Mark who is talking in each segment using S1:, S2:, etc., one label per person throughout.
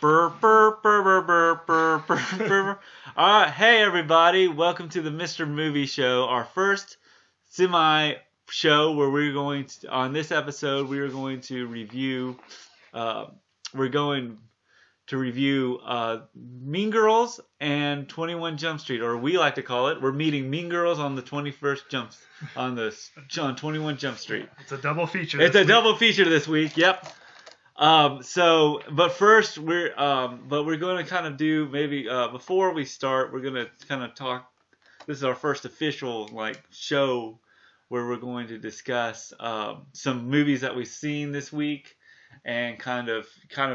S1: Burr, burr, burr, burr, burr, burr, burr, burr. All right, hey everybody, welcome to the Mr. Movie Show, our first semi-show where we're going to, on this episode, we are going to review, Mean Girls and 21 Jump Street, or we like to call it, we're meeting Mean Girls on the 21st on 21 Jump Street.
S2: It's a double feature.
S1: Double feature this week, yep. But first we're going to kind of do maybe before we start, we're going to kind of talk. This is our first official show where we're going to discuss some movies that we've seen this week and kind of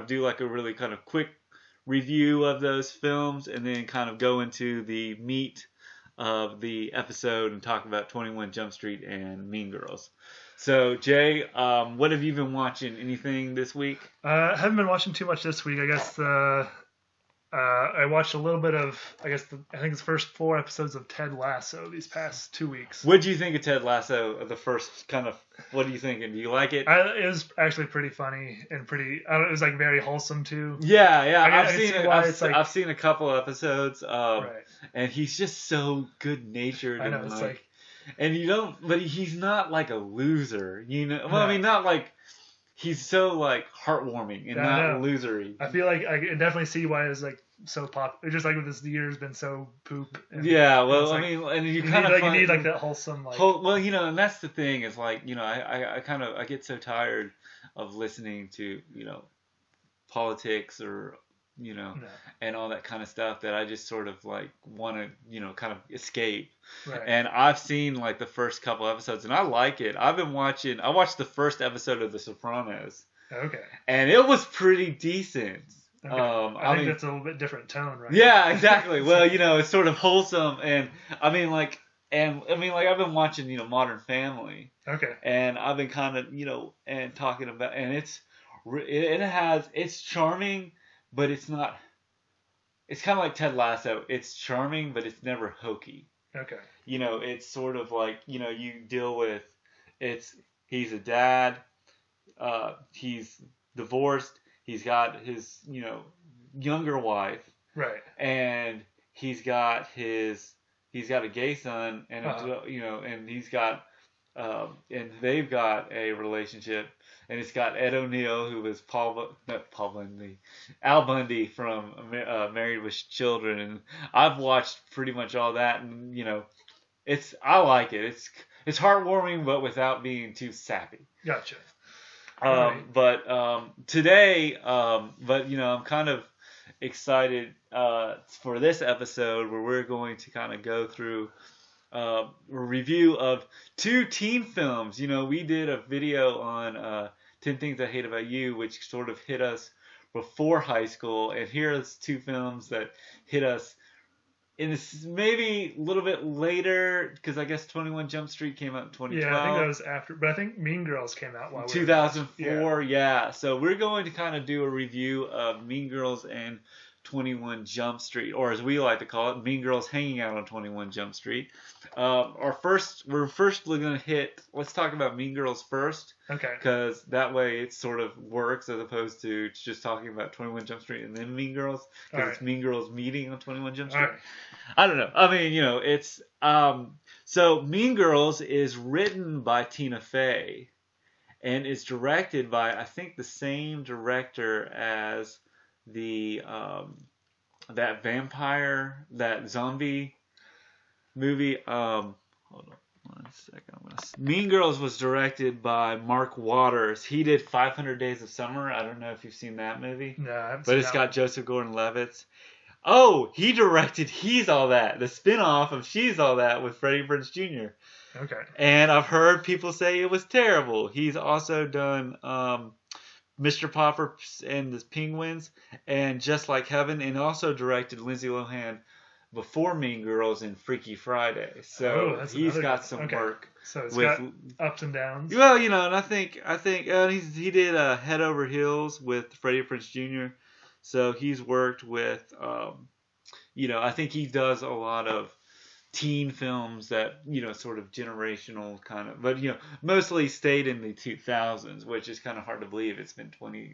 S1: do like a really kind of quick review of those films and then kind of go into the meat of the episode and talk about 21 Jump Street and Mean Girls. So, Jay, what have you been watching? Anything this week?
S2: I haven't been watching too much this week. I guess I watched a little bit of, I think it's the first 4 episodes of Ted Lasso these past 2 weeks.
S1: What do you think of Ted Lasso? The first kind of, what are you thinking? Do you like it?
S2: It was actually pretty funny and pretty, it was like very wholesome too.
S1: Yeah. I've seen a couple episodes,
S2: right.
S1: And he's just so good-natured.
S2: I know, it's like
S1: but he's not like a loser, you know. Well,
S2: no.
S1: I mean, not like he's so like heartwarming and not losery.
S2: I feel like I can definitely see why it's like so popular. Just like with this year's been so poop.
S1: Yeah, well, I mean, and you kind of
S2: you need like that wholesome like.
S1: Well, you know, and that's the thing is like, you know, I get so tired of listening to, you know, politics or, you know, and all that kind of stuff that I just sort of like want to, you know, kind of escape.
S2: Right.
S1: And I've seen like the first couple episodes and I like it. I watched the first episode of The Sopranos.
S2: Okay.
S1: And it was pretty decent.
S2: Okay. I think that's a little bit different tone, right?
S1: Yeah, exactly. Well, you know, it's sort of wholesome and I've been watching, you know, Modern Family.
S2: Okay.
S1: And I've been kind of, you know, and talking about, and it's charming, but it's not. It's kind of like Ted Lasso. It's charming, but it's never hokey.
S2: Okay.
S1: You know, it's sort of like, you know, you deal with, he's a dad, he's divorced, he's got his, you know, younger wife.
S2: Right.
S1: And he's got a gay son, and you know, and he's got, and they've got a relationship, and it's got Ed O'Neill, who was Al Bundy from Married with Children, and I've watched pretty much all that, and you know, I like it. It's heartwarming, but without being too sappy.
S2: Gotcha.
S1: Right. But today, you know, I'm kind of excited for this episode where we're going to kind of go through a review of 2 teen films. You know, we did a video on 10 Things I Hate About You, which sort of hit us before high school, and here's 2 films that hit us in this maybe a little bit later, because I guess 21 Jump Street came out in 2012.
S2: Yeah, I think that was after, but I think Mean Girls came out while
S1: 2004, yeah. So we're going to kind of do a review of Mean Girls and 21 Jump Street, or as we like to call it, Mean Girls Hanging Out on 21 Jump Street. We're first going to let's talk about Mean Girls first.
S2: Okay.
S1: Because that way it sort of works as opposed to just talking about 21 Jump Street and then Mean Girls. Because it's Mean Girls meeting on 21 Jump Street.
S2: Right.
S1: I don't know. I mean, you know, it's... so Mean Girls is written by Tina Fey and is directed by, I think, the same director as the that zombie movie. Hold on 1 second. Mean Girls was directed by Mark Waters. He did 500 Days of Summer. I don't know if you've seen that movie.
S2: No, I haven't.
S1: But it's got Joseph Gordon-Levitt. Oh, he directed He's All That, the spin-off of She's All That with Freddie Prinze Jr.
S2: Okay.
S1: And I've heard people say it was terrible. He's also done Mr. Popper and the Penguins and Just Like Heaven, and also directed Lindsay Lohan before Mean Girls and Freaky Friday. So he's got some work.
S2: So it's got ups and downs.
S1: Well, you know, and I think he did Head Over Heels with Freddie Prinze Jr. So he's worked with, you know, I think he does a lot of teen films that, sort of generational kind of, but, mostly stayed in the 2000s, which is kind of hard to believe. It's been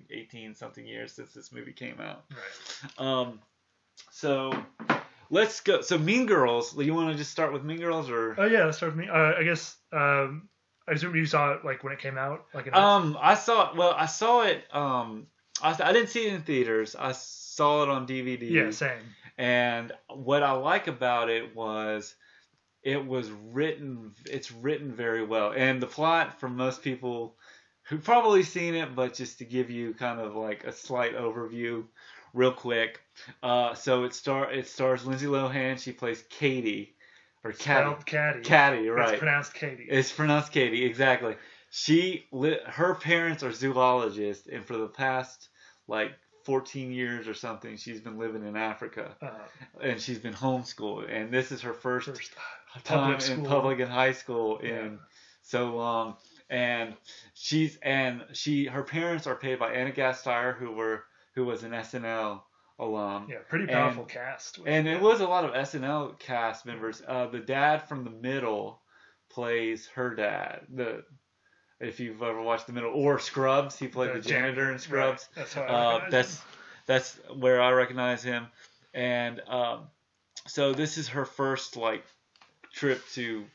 S1: 18 something years since this movie came out.
S2: Right.
S1: So let's go. So Mean Girls, you want to just start with Mean Girls, or?
S2: Oh yeah, let's start with me. I guess I assume you saw it like when it came out, like
S1: I saw it. Well, I saw it. I didn't see it in theaters. I saw it on DVD.
S2: Yeah, same.
S1: And what I like about it was it's written very well. And the plot, for most people who've probably seen it, but just to give you kind of like a slight overview real quick. So it stars Lindsay Lohan. She plays Katie. Or
S2: Caddy.
S1: Caddy, right.
S2: It's pronounced Katie.
S1: It's pronounced Katie, exactly. Her parents are zoologists, and for the past, 14 years or something, she's been living in Africa, and she's been homeschooled, and this is her first time in public and high school in so long, and her parents are paid by Anna Gasteyer, who was an SNL alum.
S2: Yeah, pretty powerful cast.
S1: And it was a lot of SNL cast members. The dad from The Middle plays her dad. If you've ever watched The Middle or Scrubs, he played the janitor in Scrubs.
S2: Right. That's how I recognize him.
S1: That's where I recognize him. And so this is her first trip to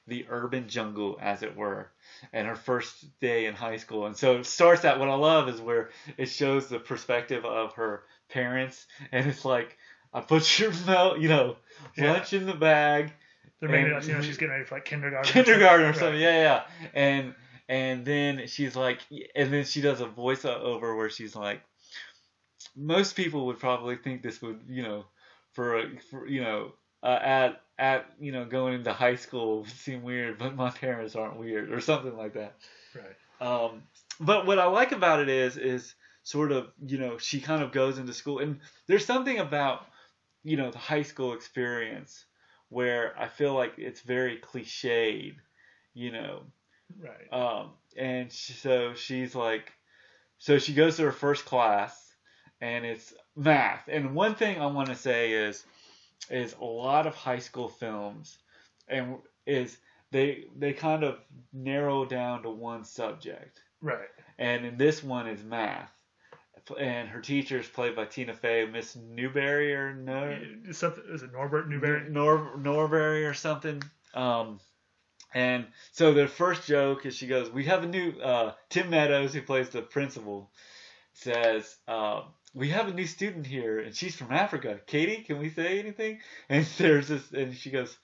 S1: the urban jungle, as it were, and her first day in high school. And so it starts out. What I love is where it shows the perspective of her parents, and it's like, I put your lunch in the bag.
S2: They're making it, she's getting ready for kindergarten.
S1: Kindergarten or something, yeah. And then she's like, and then she does a voiceover where she's like, most people would probably think this would, going into high school would seem weird, but my parents aren't weird, or something like that.
S2: Right.
S1: But what I like about it is sort of, she kind of goes into school, and there's something about, the high school experience where I feel like it's very cliched,
S2: Right.
S1: And so she goes to her first class, and it's math. And one thing I want to say is a lot of high school films, and they kind of narrow down to one subject.
S2: Right.
S1: And in this one is math. And her teacher is played by Tina Fey, Miss Newberry or no?
S2: Something, is it Norbert Newberry?
S1: Norberry or something. And so the first joke is she goes, we have a new, Tim Meadows, who plays the principal, says, we have a new student here, and she's from Africa. Katie, can we say anything? And she goes,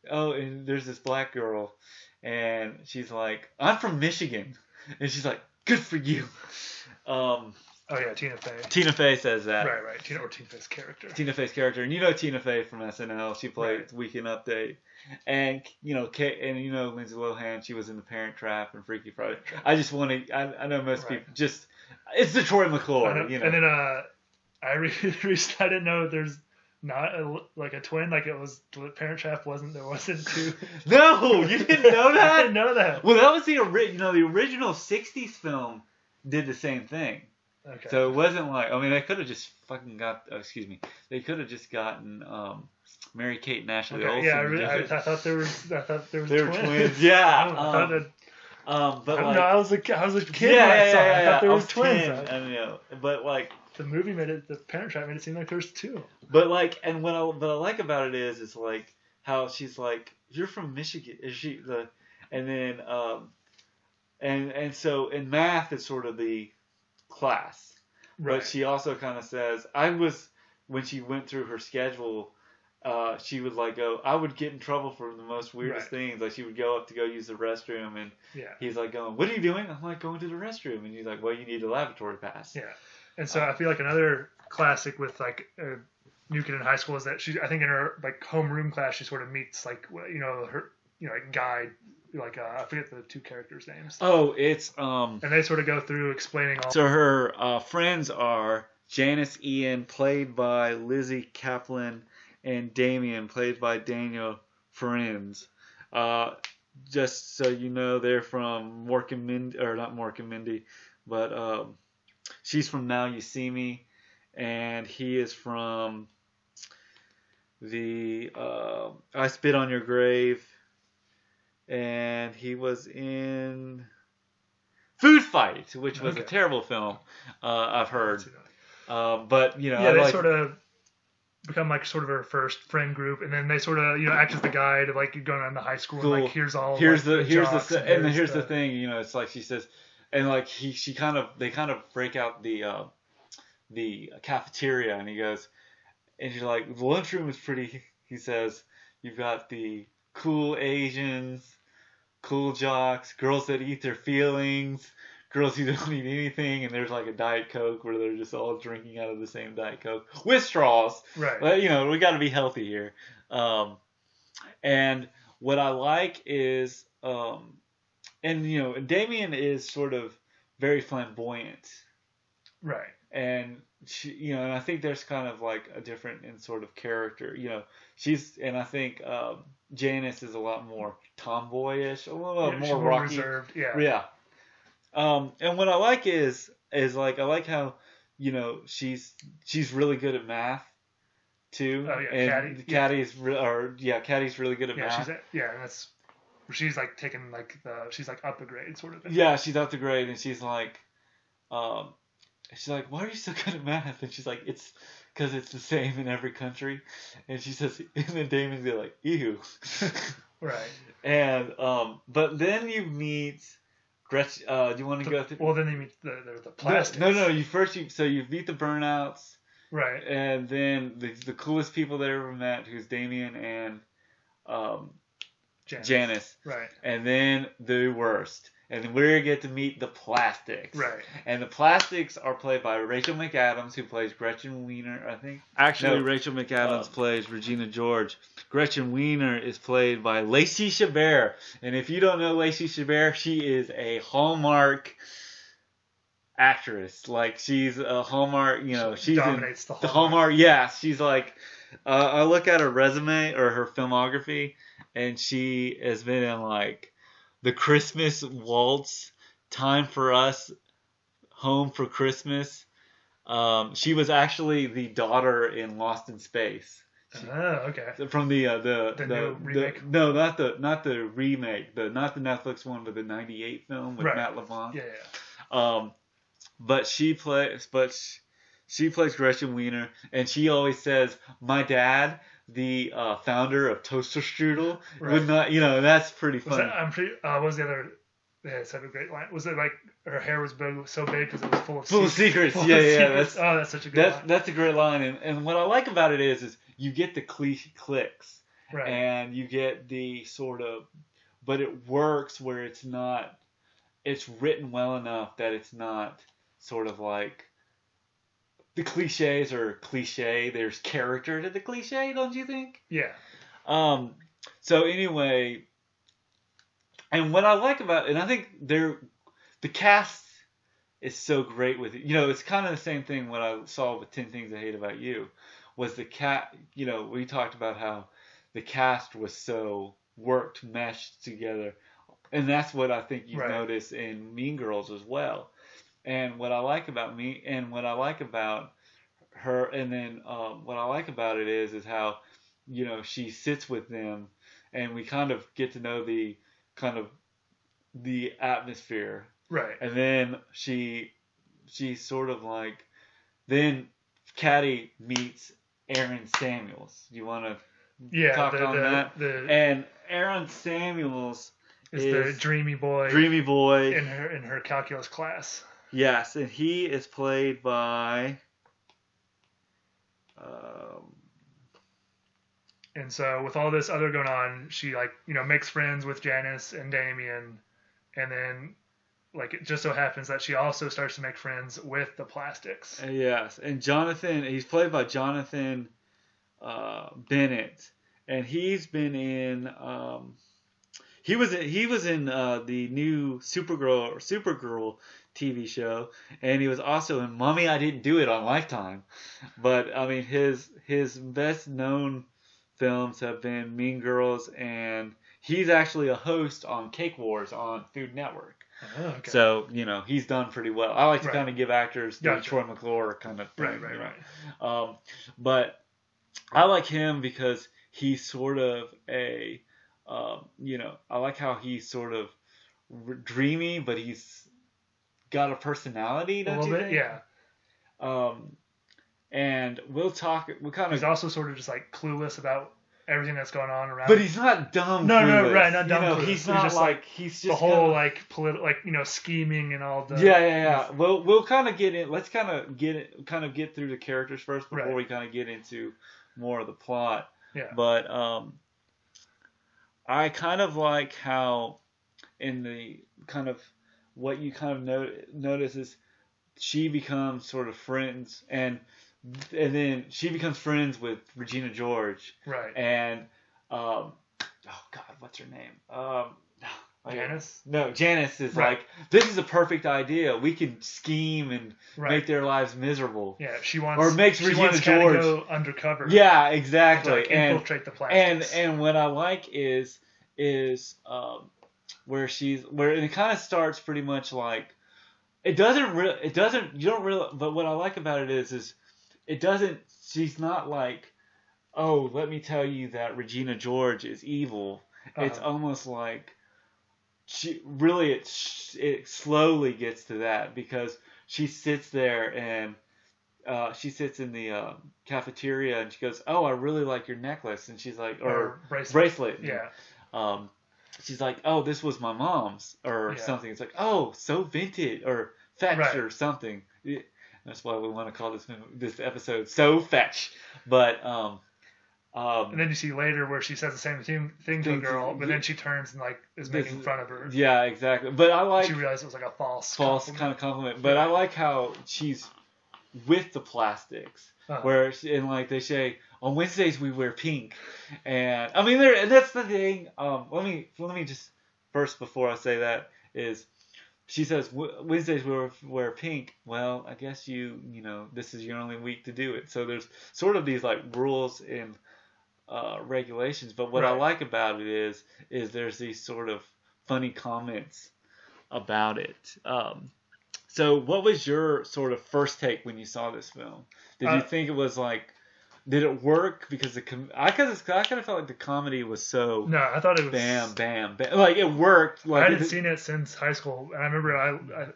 S1: oh, and there's this black girl, and she's like, I'm from Michigan. And she's like, good for you.
S2: Oh yeah, Tina Fey.
S1: Tina Fey says that.
S2: Right. Tina Fey's character.
S1: Tina Fey's character, and Tina Fey from SNL. She played Weekend Update, and Lindsay Lohan. She was in The Parent Trap and Freaky Friday. I just want to. I know most people just. It's the Troy McClure.
S2: And then I didn't know there's not a twin. Like it was The Parent Trap wasn't two.
S1: No, you didn't know that.
S2: I didn't know that.
S1: Well, that was the original '60s film did the same thing.
S2: Okay.
S1: So it wasn't like, they could have just fucking they could have just gotten Mary-Kate and Ashley Olsen.
S2: Yeah, I thought there was
S1: they
S2: twins.
S1: were twins. Yeah.
S2: But I was a kid when I saw it. I thought there were twins.
S1: But
S2: the movie The Parent Trap made it seem like there's two.
S1: But and what I like about it is like how she's like, you're from Michigan. Is she and then and so in math it's sort of the class, but she also kind of says, when she went through her schedule, she would go, I would get in trouble for the most weirdest things. Like she would go up to go use the restroom, and he's like going, what are you doing? I'm like, going to the restroom. And he's like, well, you need a laboratory pass. Yeah.
S2: And so I feel like another classic with new kid in high school is that I think in her homeroom class she sort of meets her guide. I forget the two characters' names.
S1: Oh, it's
S2: and they sort of go through explaining all.
S1: So her friends are Janice Ian, played by Lizzie Kaplan, and Damien, played by Daniel Friends. Just so you know, they're from Mork and Mindy, or not Mork and Mindy, but she's from Now You See Me, and he is from the I Spit on Your Grave, and he was in Food Fight, which was a terrible film. I've heard, but you know,
S2: yeah, they sort of become like sort of her first friend group, and then they sort of act as the guide of like going on to high school and like here's
S1: the thing, you know, it's like she says, and like they kind of break out the cafeteria, and he goes, and she's like, the lunchroom is pretty. He says, you've got the cool Asians, cool jocks, girls that eat their feelings, girls who don't eat anything, and there's like a Diet Coke where they're just all drinking out of the same Diet Coke with straws.
S2: Right.
S1: But, you know, we got to be healthy here. And what I like is, and you know, Damien is sort of very flamboyant.
S2: Right.
S1: And she, you know, and I think there's kind of like a different in sort of character. You know, and I think Janice is a lot more tomboyish, a little more rocky,
S2: reserved. Yeah.
S1: Yeah. And what I like is like I like how, you know, she's really good at math too.
S2: Oh yeah,
S1: and Caddy's Caddy's really good at math.
S2: And she's like taking like she's like up a grade sort of thing.
S1: Yeah, she's up the grade, and she's like, why are you so good at math? And she's like, it's because it's the same in every country. And she says, and then Damien's like, ew.
S2: Right.
S1: And but then you meet Gretchen. Do you want to go through?
S2: Well, then you meet the plastics.
S1: No. You meet the Burnouts.
S2: Right.
S1: And then the coolest people that I ever met, who's Damien and Janice.
S2: Right.
S1: And then the worst. And then we get to meet the Plastics.
S2: Right.
S1: And the Plastics are played by Rachel McAdams, who plays Gretchen Wiener, I think. Actually, Rachel McAdams plays Regina George. Gretchen Wiener is played by Lacey Chabert. And if you don't know Lacey Chabert, she is a Hallmark actress. Like, she's a Hallmark, you know, she
S2: dominates the
S1: Hallmark. Yeah, she's like, I look at her resume or her filmography, and she has been in like The Christmas Waltz, Time for Us, Home for Christmas. She was actually the daughter in Lost in Space.
S2: Oh, okay.
S1: From the
S2: new remake.
S1: No, not the remake. Not the Netflix one, but the '98 film with Matt LeBlanc.
S2: Yeah.
S1: But she plays Gretchen Wiener, and she always says, "My dad, the founder of Toaster Strudel, would not." You know, that's pretty funny.
S2: What was the other? Yeah, it's a great line. Was it like her hair was so big because it was full of
S1: secrets?
S2: Secrets. That's such a good line.
S1: That's a great line, and what I like about it is you get the clicks,
S2: right,
S1: and you get the sort of, but it works where it's not. It's written well enough that it's not sort of like the cliches are cliche. There's character to the cliche, don't you think?
S2: Yeah.
S1: So anyway, and what I like about, and I think the cast is so great with it. You know, it's kind of the same thing what I saw with 10 Things I Hate About You, was the you know, we talked about how the cast was so meshed together. And that's what I think you notice in Mean Girls as well. And what I like about her, and then what I like about it is how, you know, she sits with them, and we kind of get to know the atmosphere.
S2: Right.
S1: And then she's sort of like, then Caddy meets Aaron Samuels. Do you want to talk on that? And Aaron Samuels
S2: is the dreamy boy in her calculus class.
S1: Yes, and he is played by
S2: and so with all this other going on, she like, you know, makes friends with Janice and Damien, and then like it just so happens that she also starts to make friends with the Plastics.
S1: Yes, and Jonathan, he's played by Jonathan Bennett, and he's been in he was in the new Supergirl TV show, and he was also in Mommy, I Didn't Do It on Lifetime. But I mean, his best known films have been Mean Girls, and he's actually a host on Cake Wars on Food Network.
S2: Oh, okay.
S1: So, you know, he's done pretty well. I like to kind of give actors the Troy McClure kind of thing.
S2: Right.
S1: But I like him because he's sort of a, I like how he's sort of dreamy, but he's got a personality,
S2: A
S1: don't
S2: little
S1: you
S2: bit,
S1: think?
S2: yeah.
S1: And we'll kind
S2: He's
S1: of.
S2: also sort of just like clueless about everything that's going on around.
S1: But he's not dumb.
S2: No,
S1: clueless.
S2: right, not dumb. Clueless.
S1: He's not
S2: just
S1: like he's just
S2: the whole
S1: kinda,
S2: like scheming and all the.
S1: Yeah. We'll kind of get in. Let's kind of get through the characters first before we kind of get into more of the plot.
S2: Yeah.
S1: But I kind of like how in the kind of what you kind of notice is she becomes sort of friends and then she becomes friends with Regina George.
S2: Right.
S1: And oh God, what's her name?
S2: Janice?
S1: No, Janice is
S2: right.
S1: like, this is a perfect idea. We can scheme and make their lives miserable.
S2: Yeah, she wants.
S1: Or makes Regina George
S2: to go undercover.
S1: Yeah, exactly.
S2: To, like, infiltrate the plastics.
S1: And what I like is where it kind of starts pretty much like you don't really. But what I like about it is it doesn't. She's not like, oh, let me tell you that Regina George is evil. It's almost like it slowly gets to that because she sits there and she sits in the cafeteria and she goes, oh, I really like your necklace. And she's like, or bracelet.
S2: Yeah.
S1: She's like, oh, this was my mom's or something. It's like, oh, so vintage or fetch or something. That's why we want to call this episode So Fetch. But
S2: and then you see later where she says the same thing to a girl, but then she turns and like is making fun of her.
S1: Yeah, exactly. But I like
S2: she realized it was like a false
S1: kind of compliment. But I like how she's with the plastics, where like they say on Wednesdays we wear pink, and I mean that's the thing. Let me just first before I say that is. She says Wednesdays we wear pink. Well, I guess this is your only week to do it. So there's sort of these like rules and regulations. But what I like about it is there's these sort of funny comments about it. So what was your sort of first take when you saw this film? Did you think it was like? Did it work? Because I kind of felt like the comedy was so.
S2: No, I thought it was.
S1: Bam. Like it worked. Like
S2: I hadn't seen it since high school, and I remember I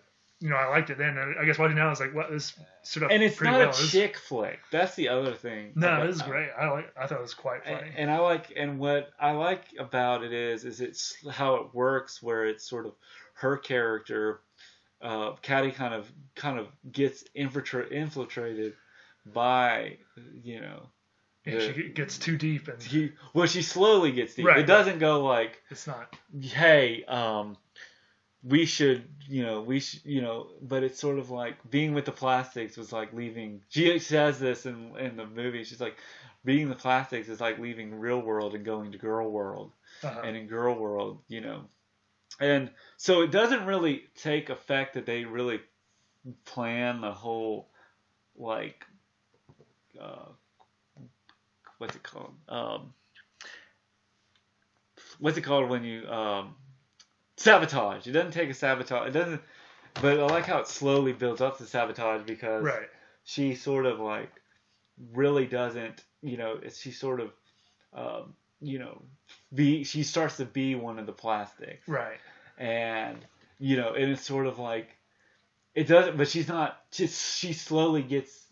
S2: liked it then. And I guess watching now, I was like, what? This stood up.
S1: And it's
S2: pretty
S1: not
S2: well.
S1: a chick flick. That's the other thing.
S2: No, this is great. I thought it was quite funny.
S1: And what I like about it is it's how it works, where it's sort of her character, Caddy, kind of gets infiltrated by,
S2: she gets too deep and
S1: she slowly gets deep.
S2: Right,
S1: it doesn't go like
S2: it's not.
S1: Hey, we should, but it's sort of like being with the plastics was like leaving. She says this in the movie. She's like, being the plastics is like leaving real world and going to girl world, and in girl world, and so it doesn't really take effect that they really plan the whole like. What's it called? What's it called when you sabotage? It doesn't take a sabotage. It doesn't. But I like how it slowly builds up to sabotage because she sort of like really doesn't. She sort of she starts to be one of the plastics.
S2: Right.
S1: And and it's sort of like it doesn't. But she's not. She slowly gets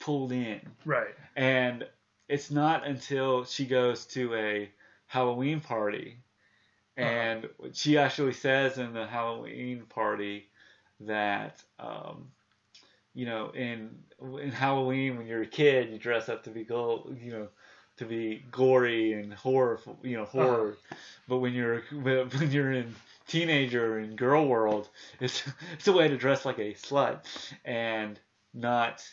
S1: pulled in.
S2: Right.
S1: And it's not until she goes to a Halloween party, and she actually says in the Halloween party that, in Halloween when you're a kid, you dress up to be to be gory and horror. But when you're in teenager and girl world, it's a way to dress like a slut and not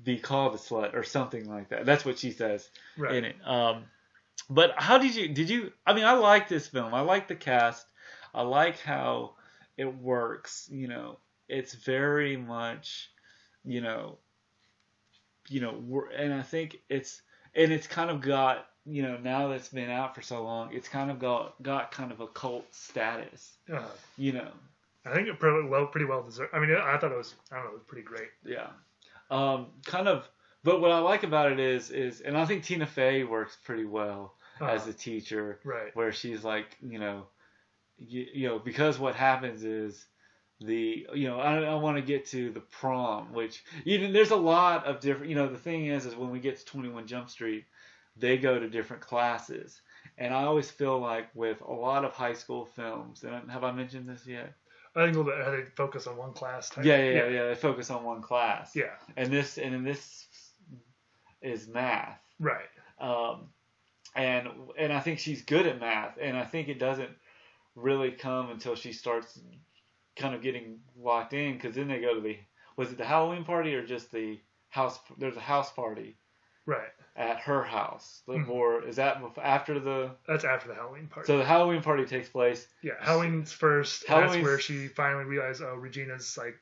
S1: be called a slut or something like that. That's what she says in it. But how did you? I mean, I like this film. I like the cast. I like how it works. It's very much, and I think it's kind of got, now that it's been out for so long, it's kind of got kind of a cult status.
S2: I think it pretty well deserved. I mean, I thought it was, it was pretty great.
S1: Yeah. Kind of But what I like about it is, and I think Tina Fey works pretty well as
S2: Uh-huh.
S1: a teacher,
S2: Right.
S1: where she's like, because what happens is I want to get to the prom, which there's a lot of different, the thing is when we get to 21 Jump Street, they go to different classes. And I always feel like with a lot of high school films, and have I mentioned this yet?
S2: I think a little bit how they focus on one class type.
S1: Yeah. They focus on one class.
S2: Yeah.
S1: And this is math.
S2: Right.
S1: And I think she's good at math, and I think it doesn't really come until she starts kind of getting locked in, because then they go to was it the Halloween party or just the house? There's a house party.
S2: Right.
S1: At her house,
S2: Mm-hmm.
S1: or is that after the?
S2: That's after the Halloween party.
S1: So the Halloween party takes place.
S2: Yeah, Halloween's first. That's where she finally realized, oh, Regina's like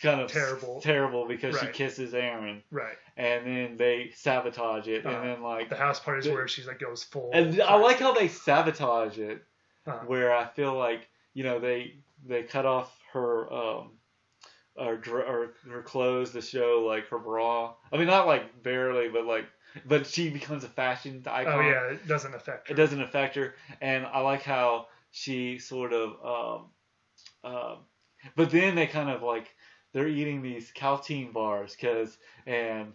S1: kind of
S2: terrible
S1: because she kisses Aaron.
S2: Right.
S1: And then they sabotage it, and then like
S2: the house party is where she's like goes full.
S1: And I like how they sabotage it,
S2: where
S1: I feel like they cut off her her clothes to show like her bra. I mean, not like barely, but she becomes a fashion icon.
S2: Oh yeah, it doesn't affect her.
S1: It doesn't affect her, and I like how she sort of. But then they kind of like they're eating these Caltine bars and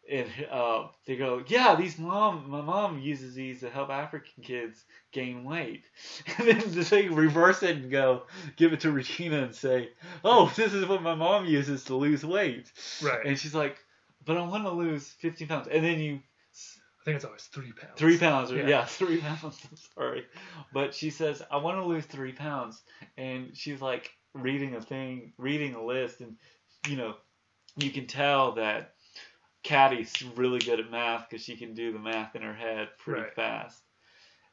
S1: they go, yeah, my mom uses these to help African kids gain weight, and then they reverse it and go give it to Regina and say, oh, this is what my mom uses to lose weight.
S2: Right.
S1: And she's like, but I want to lose 15 pounds. And then
S2: I think it's always 3 pounds.
S1: 3 pounds. Yeah, 3 pounds. I'm sorry. But she says, I want to lose 3 pounds. And she's like reading a list. And, you can tell that Caddy's really good at math because she can do the math in her head pretty fast.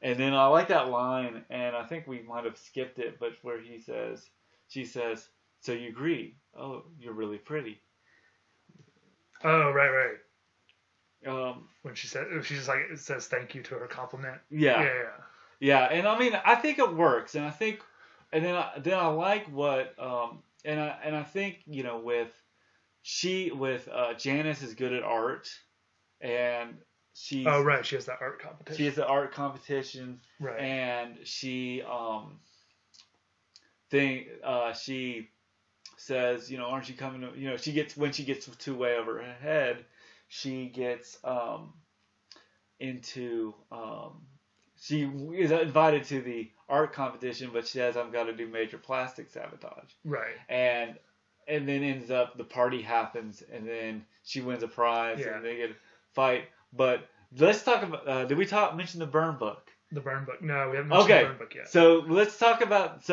S1: And then I like that line, and I think we might have skipped it, but where she says, so you agree? Oh, you're really pretty.
S2: Oh, right. When she just like it says thank you to her compliment.
S1: Yeah. And I mean, I think it works, and I think, and then I like what, and I think with Janice is good at art, and she
S2: has that art competition.
S1: She has the art competition,
S2: right?
S1: And she she says, aren't you coming to, when she gets too way over her head, she gets she is invited to the art competition, but she says, I've got to do major plastic sabotage.
S2: Right.
S1: And then ends up, the party happens, and then she wins a prize, and they get a fight. But let's talk about, did we mention the burn book?
S2: The burn book. No, we haven't mentioned the burn book yet.
S1: So let's talk about,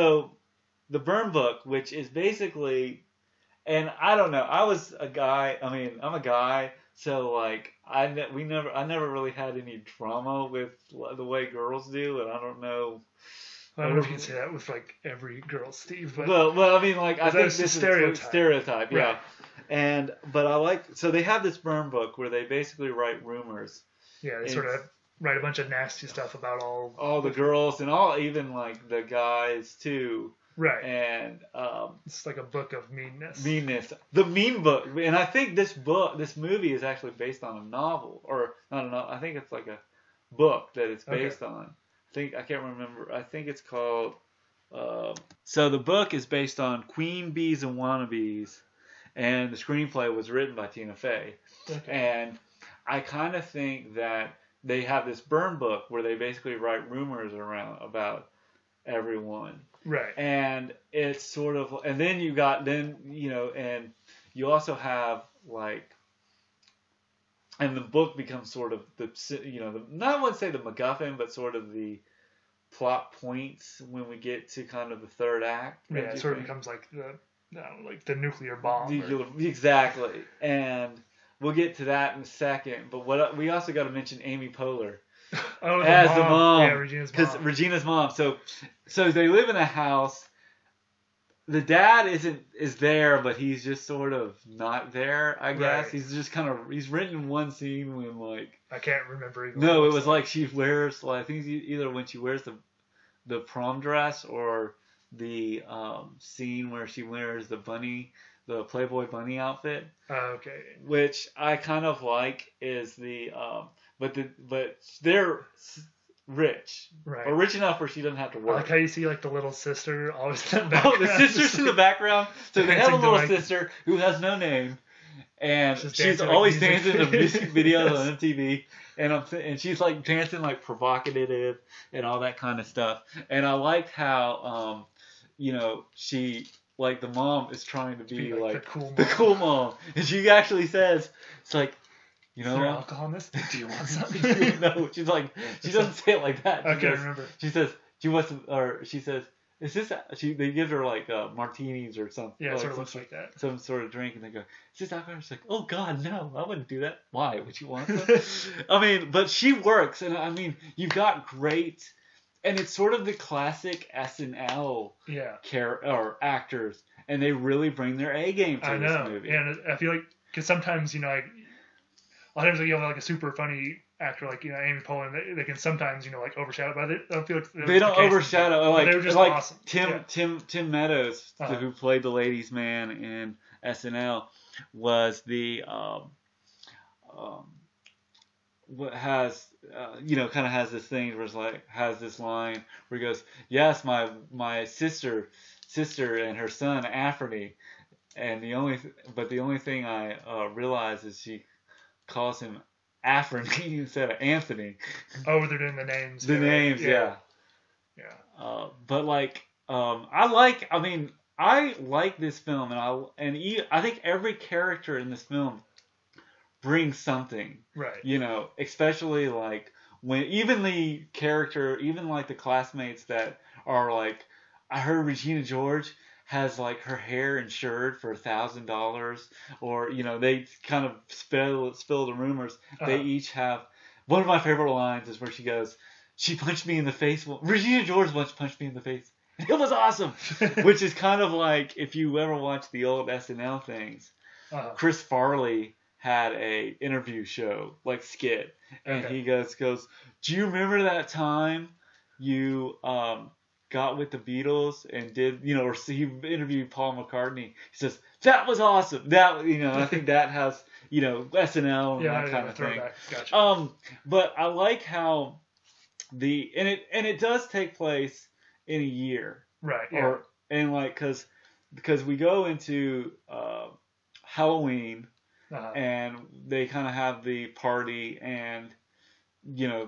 S1: the burn book, which is basically, and I don't know, I'm a guy, so like, I never really had any drama with the way girls do, and I don't know.
S2: I don't know if you can say that with like every girl, Steve. But
S1: well, I mean, like, I think this is a stereotype, yeah.
S2: Right.
S1: But I like, so they have this burn book where they basically write rumors.
S2: Yeah, they sort of write a bunch of nasty stuff about all
S1: the girls and even like the guys too.
S2: Right.
S1: And
S2: it's like a book of meanness.
S1: The mean book. And I think this movie is actually based on a novel, or not a novel. I think it's like a book that it's based on. I can't remember. I think it's called. So the book is based on Queen Bees and Wannabes, and the screenplay was written by Tina Fey. Okay. And I kind of think that they have this burn book where they basically write rumors about everyone.
S2: Right.
S1: And it's sort of, and then and you also have like, and the book becomes sort of I wouldn't say the MacGuffin, but sort of the plot points when we get to kind of the third act.
S2: Yeah, it sort of becomes like the nuclear bomb.
S1: Exactly. And we'll get to that in a second. But we also got to mention Amy Poehler. As the mom.
S2: Yeah, Regina's mom.
S1: Because Regina's mom. So they live in a house. The dad is there, but he's just sort of not there, I guess. Right. He's just he's written in one scene when like,
S2: I can't remember.
S1: No, it was like she wears, I think either when she wears the prom dress or the scene where she wears the bunny the Playboy bunny outfit.
S2: Okay.
S1: Which I kind of like is but they're rich.
S2: Right.
S1: Or rich enough where she doesn't have to
S2: I
S1: work.
S2: like how you see like the little sister always in the background.
S1: Oh, the sister's in the background. So they have a
S2: dancing to,
S1: little
S2: like,
S1: sister who has no name. And
S2: Just
S1: she's
S2: dancing,
S1: always
S2: like, music
S1: dancing to music videos
S2: Yes.
S1: on MTV. And she's like dancing like provocative and all that kind of stuff. And I liked how, she, like the mom is trying to be like
S2: the cool mom.
S1: mom. And she actually says, it's like,
S2: Is there alcohol in this? Do you want something?
S1: No, she's like, she doesn't say it like that.
S2: Okay, I remember.
S1: She says, she says, is this, they give her like martinis or something.
S2: Yeah, it
S1: like
S2: sort of looks like that.
S1: Some sort of drink, and they go, is this alcohol? She's like, oh God, no, I wouldn't do that. Why? Would you want some? I mean, but she works, and I mean, you've got great, and it's sort of the classic SNL or actors, and they really bring their A game to this movie.
S2: And I feel like, because sometimes, a lot of times you have like a super funny actor like Amy Poehler, they can sometimes like overshadow, but I don't feel like
S1: they don't overshadow. Like,
S2: they were just
S1: like
S2: awesome.
S1: Tim Meadows, who played the ladies' man in SNL, was the what has kind of has this thing where it's like has this line where he goes, yes, my sister and her son Alfredy, and the only thing I realize is she calls him Alfredy instead of Anthony.
S2: Oh, they're doing the names.
S1: The names, yeah. But like, I like this film, and I think every character in this film brings something.
S2: Right.
S1: Especially like when even like the classmates that are like, I heard Regina George has like her hair insured for $1,000, or they kind of spill the rumors. They each have. One of my favorite lines is where she goes, "She punched me in the face." Regina George once punched me in the face. It was awesome, which is kind of like if you ever watch the old SNL things. Chris Farley had a interview show like skit, and he goes, "Do you remember that time you got with the Beatles and did, or he interviewed Paul McCartney?" He says, "That was awesome." That, I think that has, SNL and that kind of thing.
S2: Gotcha.
S1: But I like how it does take place in a year.
S2: Right. Yeah.
S1: Because we go into Halloween, and they kind of have the party, and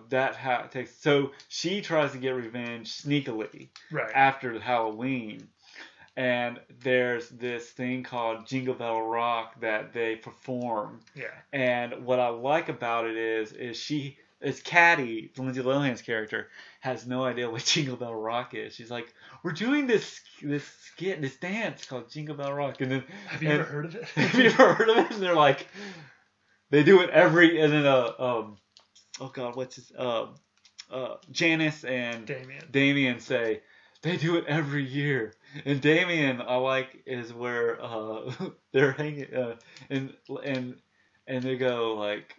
S1: that takes. So she tries to get revenge sneakily after Halloween, and there's this thing called Jingle Bell Rock that they perform.
S2: Yeah.
S1: And what I like about it is Caddy, Lindsay Lohan's character, has no idea what Jingle Bell Rock is. She's like, "We're doing this dance called Jingle Bell Rock." And then,
S2: have you ever heard of it?
S1: Have you ever heard of it? And they're like, they do it and then oh God, what's his Janice and Damien say they do it every year. And Damien, I like, is where they're hanging and they go like.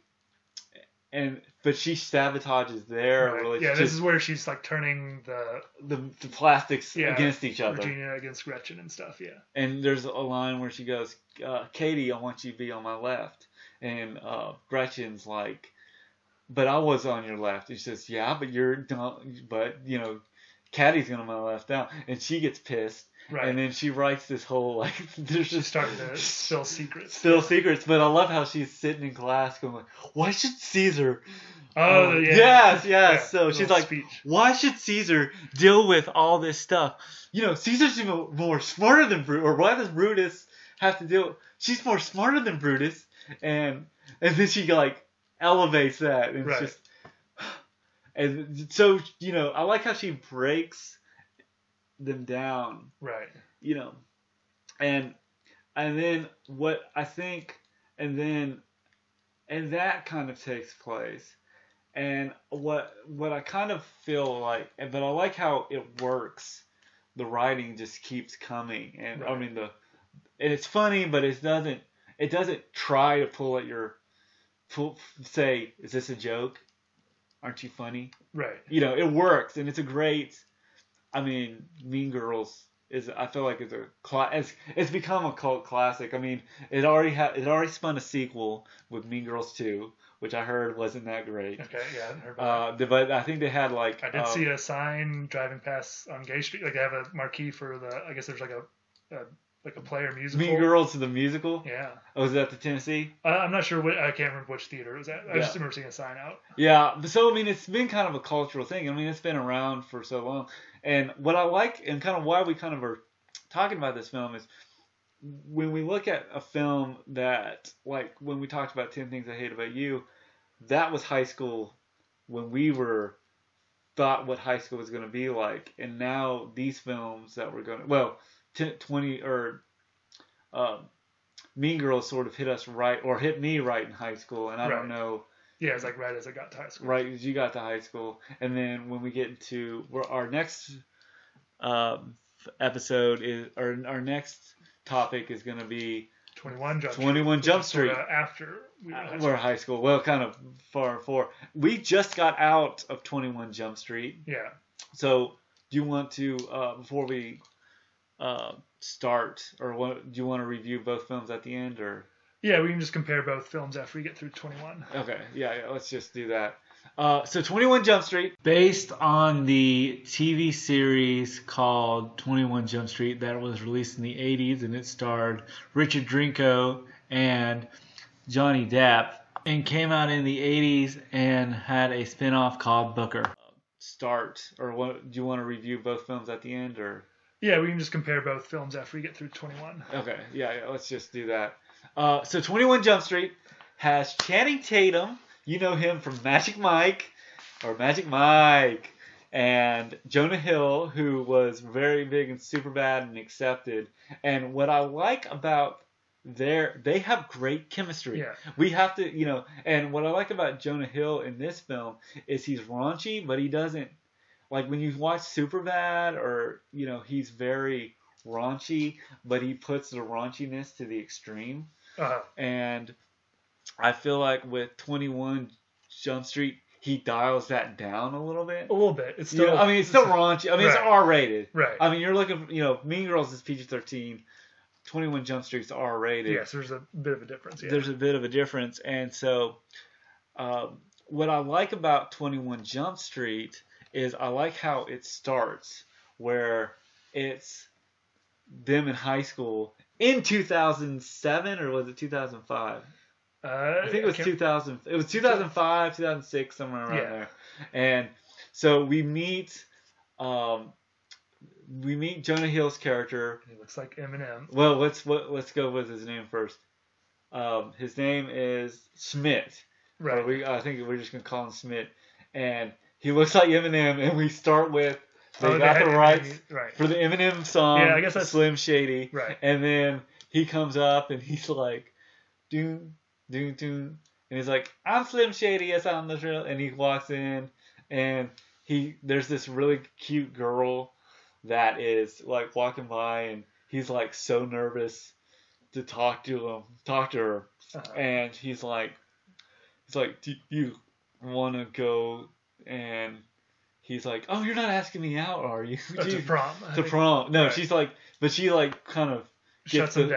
S1: But she sabotages their relationship.
S2: Yeah, this is where she's like turning
S1: the plastics against each other.
S2: Regina against Gretchen and stuff, yeah.
S1: And there's a line where she goes, "Katie, I want you to be on my left." And Gretchen's like, "But I was on your left." And she says, "Yeah, but Caddy's going to my left now." And she gets pissed. Right. And then she writes this whole, like, there's just
S2: starting to spill secrets.
S1: But I love how she's sitting in class going like, "Why should Caesar?"
S2: Oh, yeah.
S1: Yes. Yeah, so she's like,
S2: speech.
S1: "Why should Caesar deal with all this stuff? Caesar's more smarter than Brutus, or why does Brutus have to deal? She's more smarter than Brutus." And then she like elevates that, and it's just, and so I like how she breaks them down, and then what I think, and that kind of takes place, and what I kind of feel like, but I like how it works. The writing just keeps coming, and I mean and it's funny, but it doesn't try to pull at your say, "Is this a joke? Aren't you funny?"
S2: Right.
S1: It works, and it's a great. I mean, Mean Girls I feel like it's become a cult classic. I mean, it already spun a sequel with Mean Girls 2, which I heard wasn't that great.
S2: Okay, yeah, I haven't heard about that.
S1: But I think they had like
S2: I did see a sign driving past on Gay Street. Like they have a marquee for I guess there's like a play or musical.
S1: Mean Girls the musical.
S2: Yeah.
S1: Oh, was that the Tennessee?
S2: I'm not sure. I can't remember which theater it was at. I just remember seeing a sign out.
S1: Yeah. So I mean, it's been kind of a cultural thing. I mean, it's been around for so long. And what I like, and kind of why we kind of are talking about this film, is when we look at a film that, like when we talked about 10 Things I Hate About You, that was high school when we thought what high school was going to be like. And now these films that we're going to, well, 20 or Mean Girls sort of hit us right, or hit me right in high school. And I don't know.
S2: Yeah, it's like right as I got to high school.
S1: Right as you got to high school. And then when we get into our next episode our next topic is going to be
S2: 21
S1: Jump Street.
S2: Sort of after
S1: we're high school. Well, kind of far and forward. We just got out of 21 Jump Street.
S2: Yeah.
S1: So do you want to, before we start, or do you want to review both films at the end, or?
S2: Yeah, we can just compare both films after we get through 21.
S1: Okay, yeah, let's just do that. So 21 Jump Street, based on the TV series called 21 Jump Street that was released in the 80s, and it starred Richard Drinko and Johnny Depp, and came out in the 80s and had a spin-off called Booker. Do you want to review both films at the end, or?
S2: Yeah, we can just compare both films after we get through 21.
S1: Okay, yeah, let's just do that. So 21 Jump Street has Channing Tatum. You know him from Magic Mike, and Jonah Hill, who was very big in Superbad and Accepted. And what I like about they have great chemistry.
S2: Yeah.
S1: We have to, and what I like about Jonah Hill in this film is he's raunchy, but he doesn't, like when you watch Superbad, or, he's very raunchy, but he puts the raunchiness to the extreme.
S2: Uh-huh.
S1: And I feel like with 21 Jump Street, he dials that down a little bit.
S2: A little bit. It's still.
S1: It's still raunchy. I mean, It's R-rated.
S2: Right.
S1: I mean, you're looking. Mean Girls is PG-13. 21 Jump Street's R-rated.
S2: Yes, there's a bit of a difference. Yeah.
S1: There's a bit of a difference, and so what I like about 21 Jump Street is I like how it starts, where it's them in high school in 2007, or was it 2005? I think it was 2000. It was 2005, 2006, somewhere around there. And so we meet Jonah Hill's character.
S2: He looks like Eminem.
S1: Well, let's go with his name first. His name is Schmit.
S2: Right.
S1: I think we're just gonna call him Schmit. And he looks like Eminem. And we start with they got the rights for the Eminem song.
S2: Yeah, I guess that's
S1: Slim Shady.
S2: Right.
S1: And then he comes up and he's like, doon. And he's like, I'm Slim Shady, yes, I'm the real. And he walks in, and there's this really cute girl that is like walking by, and he's like so nervous to talk to her,
S2: Uh-huh.
S1: and he's like, do you want to go? And he's like, oh, you're not asking me out, are you?
S2: To prom.
S1: To prom. No,
S2: right.
S1: she's like, but she like kind of
S2: shuts him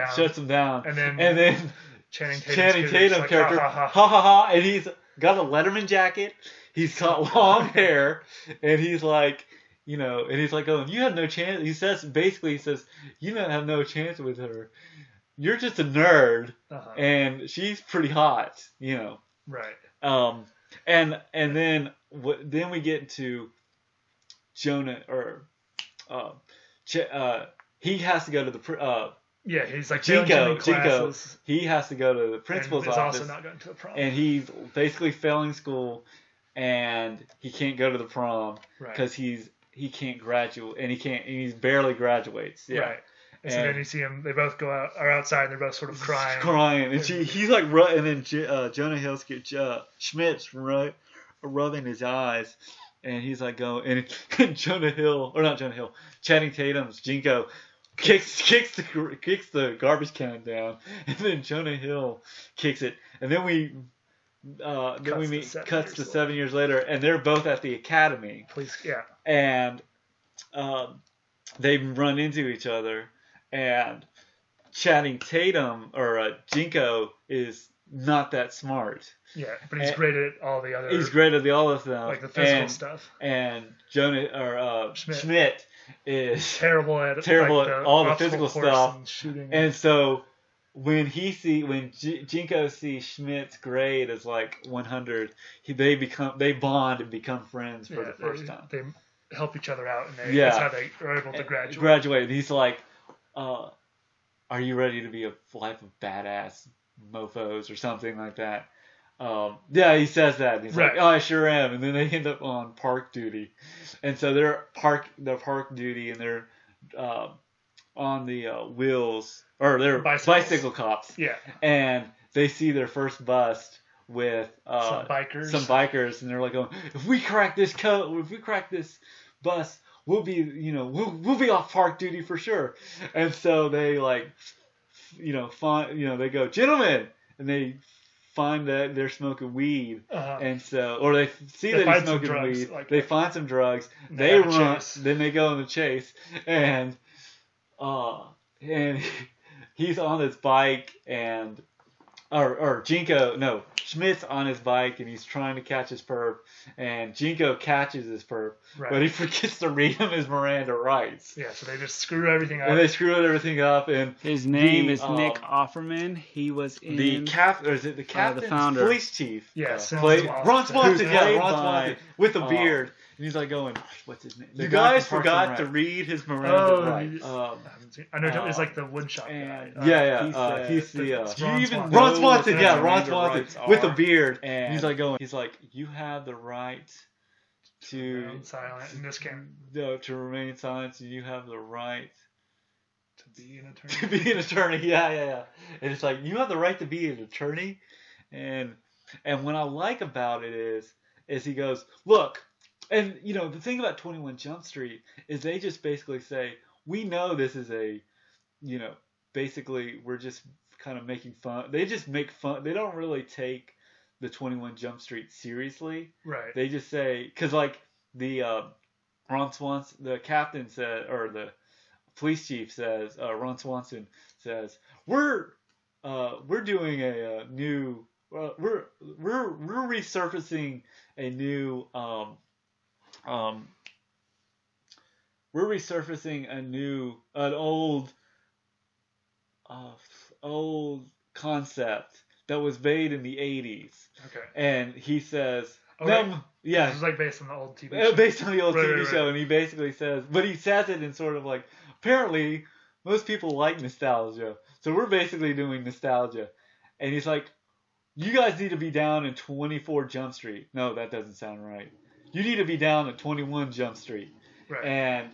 S2: down.
S1: And then
S2: Channing
S1: Tatum
S2: like,
S1: character, ha ha, and he's got a Letterman jacket. He's got long hair, and he's like, and he's like, oh, you have no chance. He says, you don't have no chance with her. You're just a nerd, and she's pretty hot,
S2: Right.
S1: And then we get into Jonah, or he has to go to the
S2: yeah, he's like
S1: Jinco. He has to go to the principal's
S2: office.
S1: office.
S2: Also not going to a prom.
S1: And he's basically failing school, and he can't go to the prom because he can't graduate, and he barely graduates. Yeah.
S2: Right. And so then you see him. They both are outside. And they're both sort of crying.
S1: And he's like, and then Jonah Hill's Schmidt's rubbing his eyes, and he's like going, and Channing Tatum's Jinco kicks the garbage can down, and then Jonah Hill kicks it, and then we cuts to 7 years later, and they're both at the academy.
S2: Yeah.
S1: And they run into each other, and Channing Tatum or Jinko is not that smart.
S2: Yeah, but he's great at all the other.
S1: He's great at all of them,
S2: like the physical stuff.
S1: And Jonah or Schmit is
S2: terrible at
S1: all the physical stuff.
S2: And shooting.
S1: And so when Jinko sees Schmidt's grade as like 100, they bond and become friends for the first time.
S2: They help each other out, and that's how they are able to
S1: graduate. And he's like, "Are you ready to be a life of badass mofos or something like that?" He says that. And he's like, "Oh, I sure am." And then they end up on park duty, and so they're park duty, and they're on the wheels, or they're bicycle cops.
S2: Yeah.
S1: And they see their first bust with
S2: some
S1: bikers, and they're like, "Oh, if we crack this bus, we'll be off park duty for sure." And so they they go, "Gentlemen," and they find that they're smoking weed, and so, or they see that he's smoking weed. They find some drugs. They run. Then they go on the chase, and he's on his bike, and Schmidt's on his bike, and he's trying to catch his perp, and Jinko catches his perp, but he forgets to read him his Miranda rights.
S2: Yeah, so they just screw everything up.
S1: And
S3: his name is Nick Offerman. He was in
S1: the captain, the
S3: founder,
S1: police chief.
S2: Yeah,
S1: Ron Swanson. Yeah, Ron Swanson with a beard. And he's like going, "What's his name?" You guys forgot to read his Miranda rights.
S2: I know it's like the woodshop
S1: guy.
S3: He's the
S1: Ron Swanson. Yeah, Ron Swanson with a beard. And he's like going. He's like, "You have the right to
S2: remain silent in this game.
S1: To remain silent. You have the right
S2: to be an attorney."
S1: Yeah. And it's like, you have the right to be an attorney. And what I like about it is he goes, "Look." And, the thing about 21 Jump Street is they just basically say, we know this is basically we're just kind of making fun. They just make fun. They don't really take the 21 Jump Street seriously.
S2: Right.
S1: They just say, because like the Ron Swanson, the captain said, or the police chief says, Ron Swanson says, we're doing a new, we're resurfacing a new, an old concept that was made in the 80s.
S2: Okay.
S1: And he says,
S2: this is like based on the old TV show.
S1: Based on the old TV show, and he basically says, but he says it in sort of like, apparently most people like nostalgia, so we're basically doing nostalgia. And he's like, you guys need to be down in 24 Jump Street. No, that doesn't sound right. You need to be down at 21 Jump Street.
S2: Right.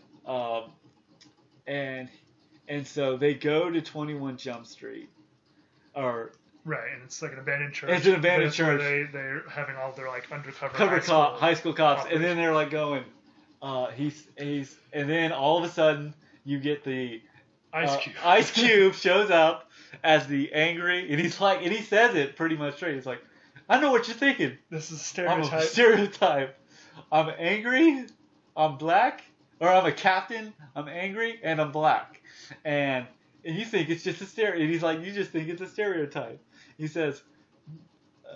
S1: And so they go to 21 Jump Street.
S2: Right, and it's like an abandoned church.
S1: It's an abandoned church.
S2: They're having all their like undercover
S1: high school cops, and then they're like going, and then all of a sudden you get the Ice Cube shows up as the angry, and he's like, and he says it pretty much straight. He's like, I know what you're thinking.
S2: This is a stereotype.
S1: I'm a stereotype. I'm angry, I'm black, or I'm a captain, I'm angry, and I'm black. And you think it's just a stereotype. And he's like, you just think it's a stereotype. He says,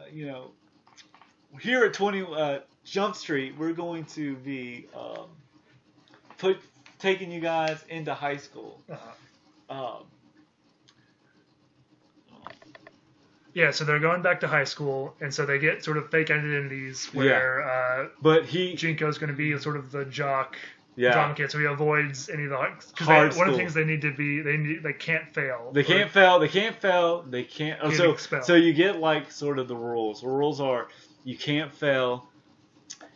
S1: here at 20 Jump Street, we're going to be taking you guys into high school.
S2: Yeah, so they're going back to high school, and so they get sort of fake identities where Jinko's going to be sort of the jock drama kid, so he avoids any of the because one of the things they need to be they can't fail.
S1: They can't fail. They can't. So you get like sort of the rules. The rules are you can't fail.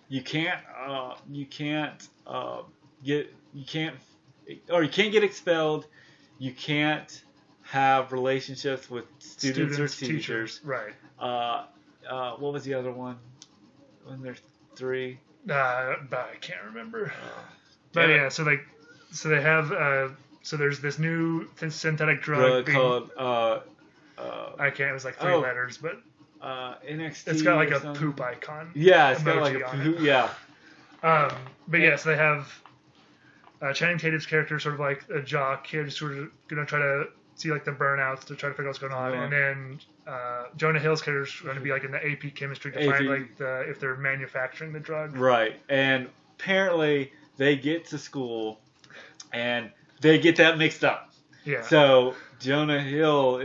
S1: You can't get get expelled. You can't have relationships with students or teachers.
S2: Right.
S1: What was the other one? When there's three.
S2: I can't remember. But yeah, so they have so there's this new synthetic drug
S1: called
S2: I can't. It was like 3 letters, but
S1: NXT.
S2: It's got like a poop icon.
S1: Yeah, it's got like a poop. Yeah.
S2: But yeah, so they have Channing Tatum's character is sort of like a jock kid, sort of gonna try to see like the burnouts to try to figure out what's going on, and then Jonah Hill's character is going to be like in the AP chemistry to find like if they're manufacturing the drug.
S1: Right, and apparently they get to school and they get that mixed up.
S2: Yeah.
S1: So Jonah Hill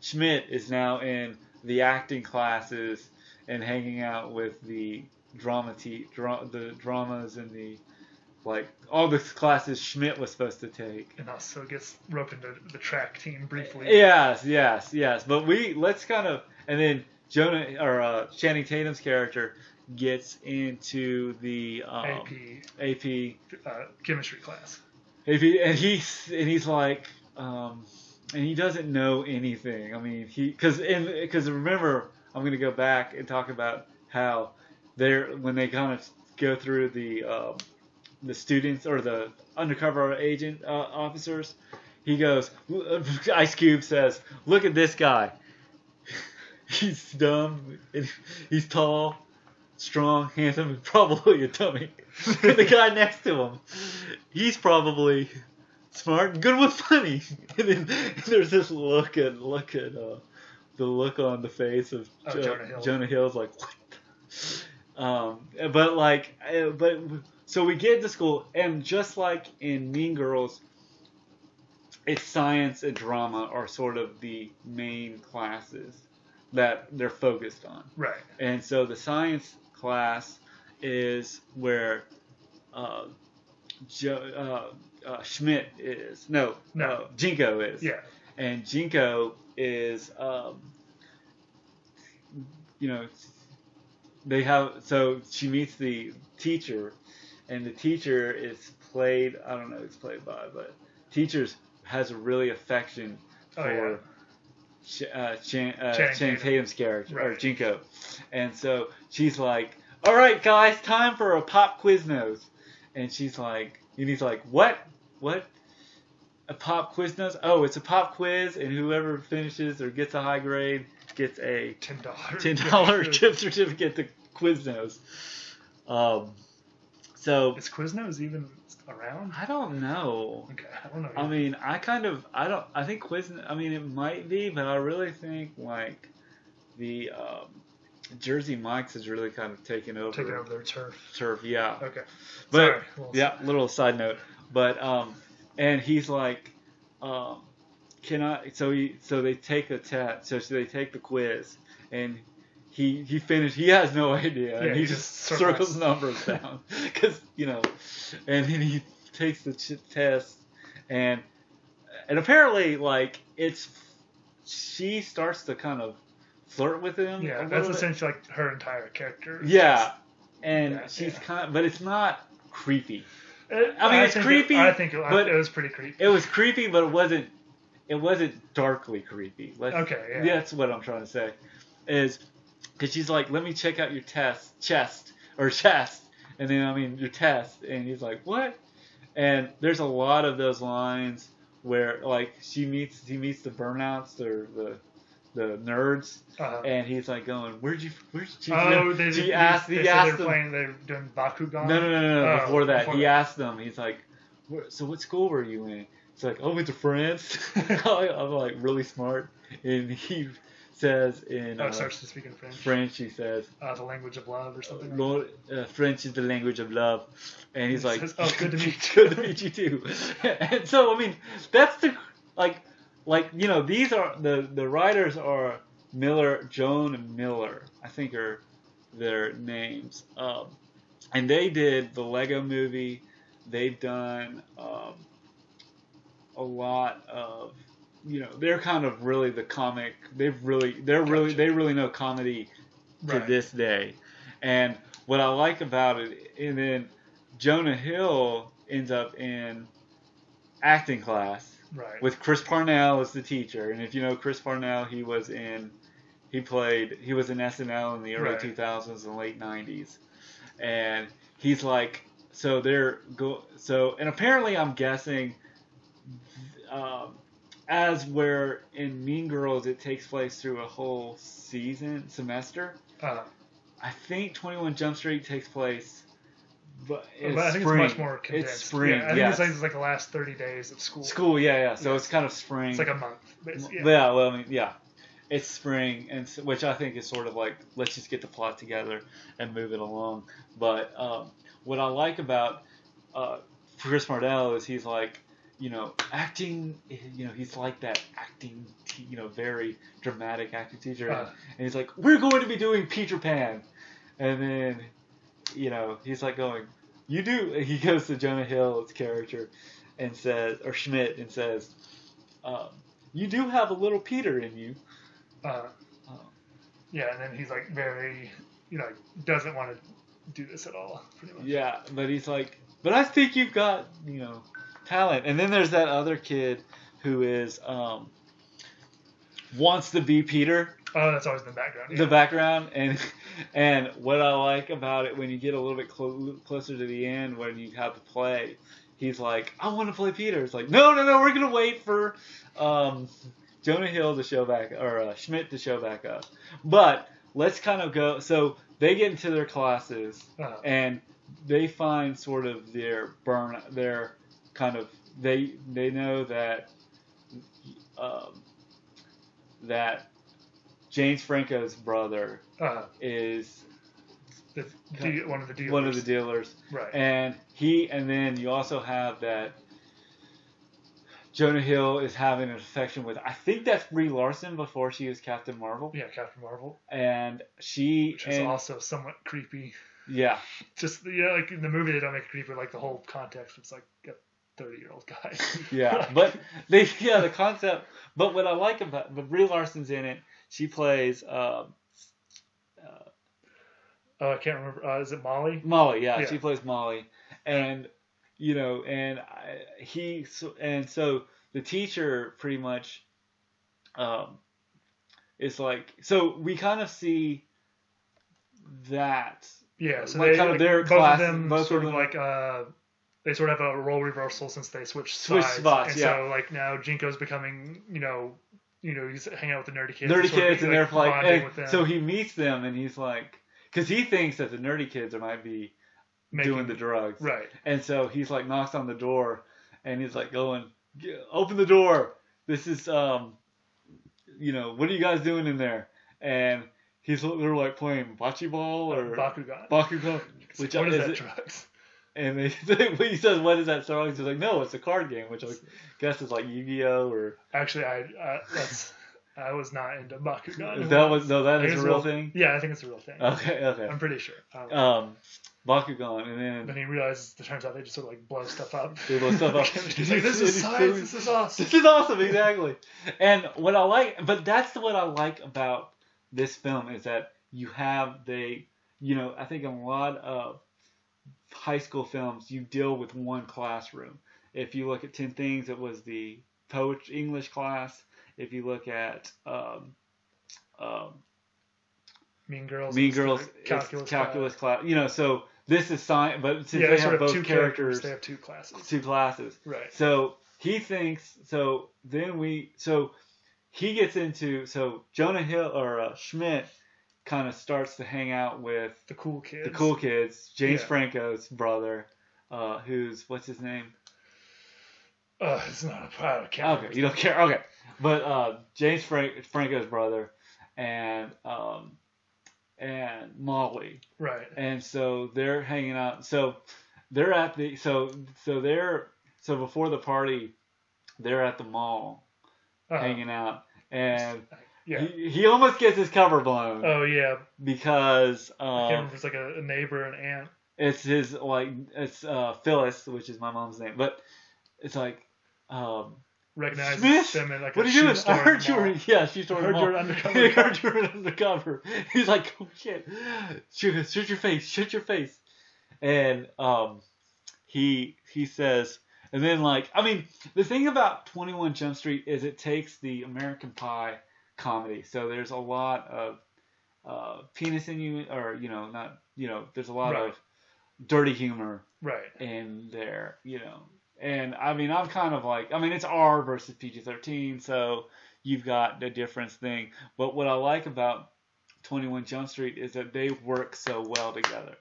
S1: Schmit is now in the acting classes and hanging out with the dramas and the all the classes Schmit was supposed to take.
S2: And also gets roped into the track team briefly.
S1: Yes. But let's kind of, and then Channing Tatum's character gets into the AP
S2: chemistry class.
S1: AP, and he's like, and he doesn't know anything. I mean, because remember, I'm going to go back and talk about how when they kind of go through the students or the undercover agent officers, he goes, Ice Cube says, "Look at this guy. He's dumb. He's tall, strong, handsome, and probably a dummy." And the guy next to him, he's probably smart, good with money. And then there's this look at the look on the face of Jonah Hill's like, what? So we get to school, and just like in Mean Girls, it's science and drama are sort of the main classes that they're focused on.
S2: Right.
S1: And so the science class is where Schmit is. No. Jinco is.
S2: Yeah.
S1: And Jinco is, she meets the teacher, and the teacher is played, I don't know who it's played by, but teachers has a really affection for Channing Tatum's character, right, or Jinko. And so she's like, "All right, guys, time for a pop Quiznos." And he's like, "What? A pop Quiznos? Oh, it's a pop quiz, and whoever finishes or gets a high grade gets a $10 gift certificate to Quiznos." So
S2: is Quiznos even around?
S1: I don't know.
S2: Okay, I don't know.
S1: I mean, I think Quiznos, I mean, it might be, but I really think like the Jersey Mike's has really kind of taken over
S2: their turf.
S1: Yeah.
S2: Okay.
S1: But little side note. But and he's like, can I? So they take a test. So they take the quiz, and he finished. He has no idea, and he just circles numbers down because and then he takes the test, and apparently like she starts to kind of flirt with him.
S2: Yeah, that's essentially like her entire character.
S1: Yeah, and she's but it's not creepy. It's creepy.
S2: I think it was pretty creepy.
S1: It was creepy, but it wasn't darkly creepy. That's what I'm trying to say. Is because she's like, "Let me check out your chest, and then your test," and he's like, "What?" And there's a lot of those lines where like he meets the burnouts or the nerds, and he's like going, "Where'd you?" He asked them.
S2: They're doing Bakugan.
S1: No. Before that, he asked them. He's like, "So what school were you in?" It's like, "Oh, I went to France." I'm like really smart, and he says
S2: starts to speak in French.
S1: French, he says.
S2: The language of love or something.
S1: French is the language of love, and he's like,
S2: says, "Oh, good to meet
S1: you." Good to meet you too. And so that's the these are the writers are Joan and Miller, I think are their names, and they did the Lego Movie. They've done a lot of they're kind of really the comic. They really know comedy to this day, and what I like about it, and then Jonah Hill ends up in acting class.
S2: Right.
S1: With Chris Parnell as the teacher, and if you know Chris Parnell, he was in SNL in the early 2000s and late 90s, and he's like, and apparently I'm guessing, as where in Mean Girls it takes place through a whole semester. I think 21 Jump Street takes place but
S2: I think
S1: spring.
S2: it's much more condensed.
S1: It's spring.
S2: Yeah, I think it's like the last 30 days of school.
S1: Yeah. So it's kind of spring.
S2: It's like a month, basically.
S1: Yeah. Well, I mean, yeah. It's spring, and which I think is sort of like, let's just get the plot together and move it along. But what I like about Chris Mardell is he's like, acting, he's like that acting, very dramatic acting teacher. And he's like, we're going to be doing Peter Pan. And then, he's like going, you do, he goes to Jonah Hill's character and says, or Schmit, and says, you do have a little Peter in you.
S2: Yeah, and then he's like very, doesn't want to do this at all, pretty much.
S1: Yeah, but he's like, but I think you've got, talent. And then there's that other kid who is, wants to be Peter.
S2: Oh, that's always in the background. Yeah.
S1: The background, and what I like about it, when you get a little bit closer to the end, when you have to play, he's like, I want to play Peter. It's like, no, we're going to wait for, Jonah Hill to show back, or Schmit to show back up. But let's kind of go. So they get into their classes, and they find sort of their kind of they know that that James Franco's brother is
S2: one of the dealers.
S1: One of the dealers,
S2: right?
S1: And then you also have that. Jonah Hill is having an affection with, I think that's Brie Larson before she was Captain Marvel.
S2: Yeah, Captain Marvel.
S1: And which
S2: is also somewhat creepy.
S1: Yeah.
S2: Just, like in the movie they don't make it creepy, like the whole context, it's like a 30-year-old guy.
S1: Yeah, but the concept, but what I like about, but Brie Larson's in it, she plays,
S2: I can't remember, is it Molly?
S1: Molly, yeah, she plays Molly. And, so the teacher pretty much is like, so we kind of see that.
S2: Yeah, so
S1: like
S2: they
S1: kind of their
S2: both
S1: class,
S2: of them
S1: both
S2: sort
S1: of
S2: of
S1: them,
S2: like they sort of have a role reversal since they switched
S1: spots.
S2: And
S1: yeah.
S2: so like now Jinko's becoming, he's hanging out with the nerdy kids.
S1: And they're like,
S2: with them.
S1: So he meets them and he's like, because he thinks that the nerdy kids might be doing the drugs.
S2: Right.
S1: And so he's like knocks on the door and he's like going, open the door. This is, what are you guys doing in there? And they're like playing bocce ball or Bakugan.
S2: Which what is that, drugs?
S1: And he says, what is that drugs? He's like, no, it's a card game, which I guess is like Yu-Gi-Oh! Or...
S2: Actually, I was not into Bakugan.
S1: That is a real thing?
S2: Yeah, I think it's a real thing.
S1: Okay.
S2: I'm pretty sure.
S1: Bakugan, and
S2: then he realizes, it turns out they just sort of like blow stuff up.
S1: They blow stuff up.
S2: He's like, this is science, this is awesome.
S1: This is awesome, exactly. And what I like, but that's what I like about this film is that you have I think in a lot of high school films, you deal with one classroom. If you look at 10 Things, it was the English class. If you look at
S2: Meangirls,
S1: calculus class. So this is science, but since they have both
S2: two
S1: characters,
S2: they have two classes.
S1: Two classes.
S2: Right.
S1: So he thinks. So he gets into. So Jonah Hill or Schmit kind of starts to hang out with
S2: the cool
S1: kids. James Franco's brother, what's his name?
S2: It's not a can't.
S1: Okay, you don't care. Okay, but James Franco's brother and Molly.
S2: Right.
S1: And so they're hanging out. So they're at the so before the party, they're at the mall hanging out, and he almost gets his cover blown.
S2: Oh yeah.
S1: Because
S2: I can't remember if it's like a neighbor, an aunt.
S1: It's his it's Phyllis, which is my mom's name, but it's like.
S2: Recognizes
S1: Smith?
S2: them in like
S1: what
S2: a
S1: are you doing?
S2: shoe store.
S1: I heard you were, shoe store.
S2: I heard you were undercover.
S1: I heard you were undercover. He's like, oh shit, shut your face. And he says, and then the thing about 21 Jump Street is it takes the American Pie comedy, so there's a lot of penis in you, or there's a lot of dirty humor in there, And I'm kind of like, it's R versus PG-13, so you've got the difference thing. But what I like about 21 Jump Street is that they work so well together.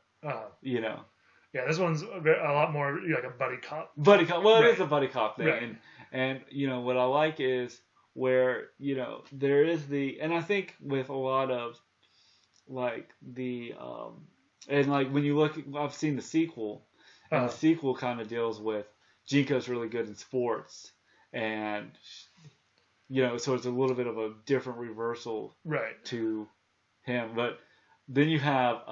S2: Yeah, this one's a lot more like a buddy cop.
S1: Buddy cop. Well,
S2: Right.
S1: it is a buddy cop thing,
S2: Right.
S1: and what I like is where there is and I think with a lot of like the and like when you look, I've seen the sequel, and the sequel kind of deals with Jinko's really good in sports, and so it's a little bit of a different reversal to him. But then you have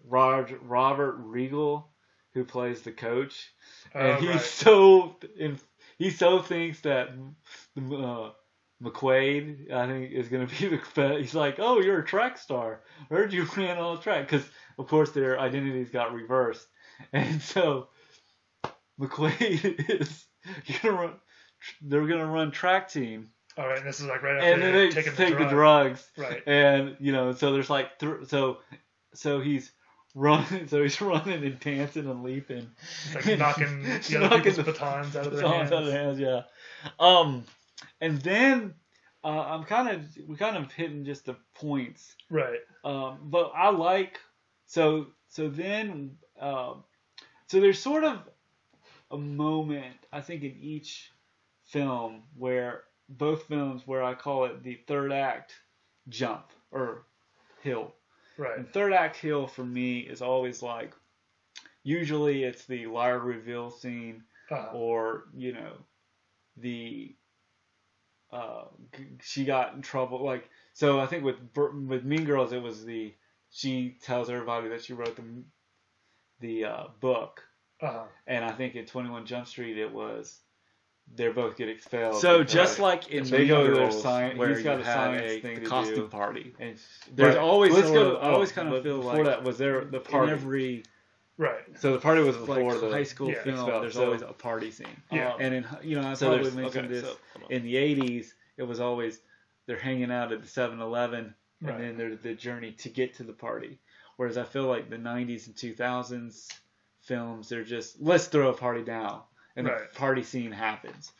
S1: Robert Regal, who plays the coach, and he so thinks that McQuaid, I think, is going to be the. He's like, oh, you're a track star. I heard you ran on the track, because of course their identities got reversed, and so McQuaid is gonna run. They're gonna run track team.
S2: All right, and this is like right after
S1: and then they take the drugs.
S2: Right.
S1: And so there's like so he's running, and dancing and leaping.
S2: It's like knocking the other people's batons out of their hands.
S1: Yeah. And then we're kind of hitting just the points.
S2: Right.
S1: But I like so there's sort of a moment, I think, in each film both films where I call it the third act jump or hill.
S2: Right.
S1: And third act hill for me is always like, usually it's the liar reveal scene, or the she got in trouble. Like, so I think with Meangirls it was she tells everybody that she wrote the book, and I think in 21 Jump Street it was. They both get expelled.
S3: So just like in
S1: they go to their
S3: science,
S1: where
S3: he's got
S1: you
S3: a
S1: have
S3: science thing
S1: the
S3: to
S1: costume
S3: do.
S1: party. And
S3: There's always
S1: let's
S3: sort
S1: go.
S3: of, I always kind of feel
S1: before
S3: like
S1: that was there the party.
S3: in every
S1: So the party was before
S3: like
S1: the
S3: high school film.
S1: expelled.
S3: There's
S1: So-
S3: always a party scene.
S2: Yeah.
S1: And in I
S3: So
S1: probably
S3: there's-
S1: mentioned
S3: okay,
S1: this
S3: so, hold on.
S1: in the 80s. It was always they're hanging out at the 7-Eleven,
S2: Right.
S1: and then there's the journey to get to the party. Whereas I feel like the 90s and 2000s films, they're just let's throw a party down. And the party scene happens.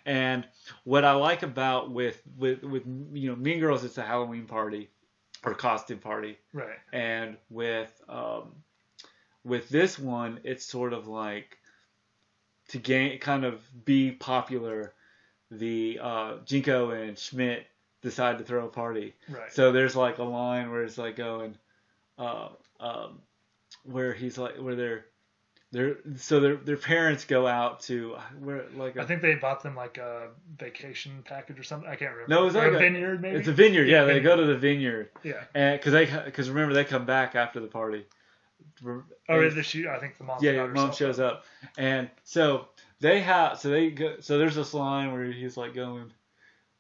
S1: And what I like about with Mean Girls, it's a Halloween party or costume party.
S2: Right.
S1: And with this one, it's sort of like to kind of be popular. The Jinko and Schmit decide to throw a party.
S2: Right.
S1: So there's like a line where it's like going, where he's like where their parents go out to
S2: I think they bought them like a vacation package or something. I can't remember.
S1: No, it was like
S2: a vineyard, maybe.
S1: It's a vineyard. Yeah, they
S2: vineyard.
S1: go to the vineyard.
S2: Yeah.
S1: And because remember they come back after the party.
S2: I think the mom.
S1: Yeah, your mom shows up, and so they go. So there's this line where he's like going,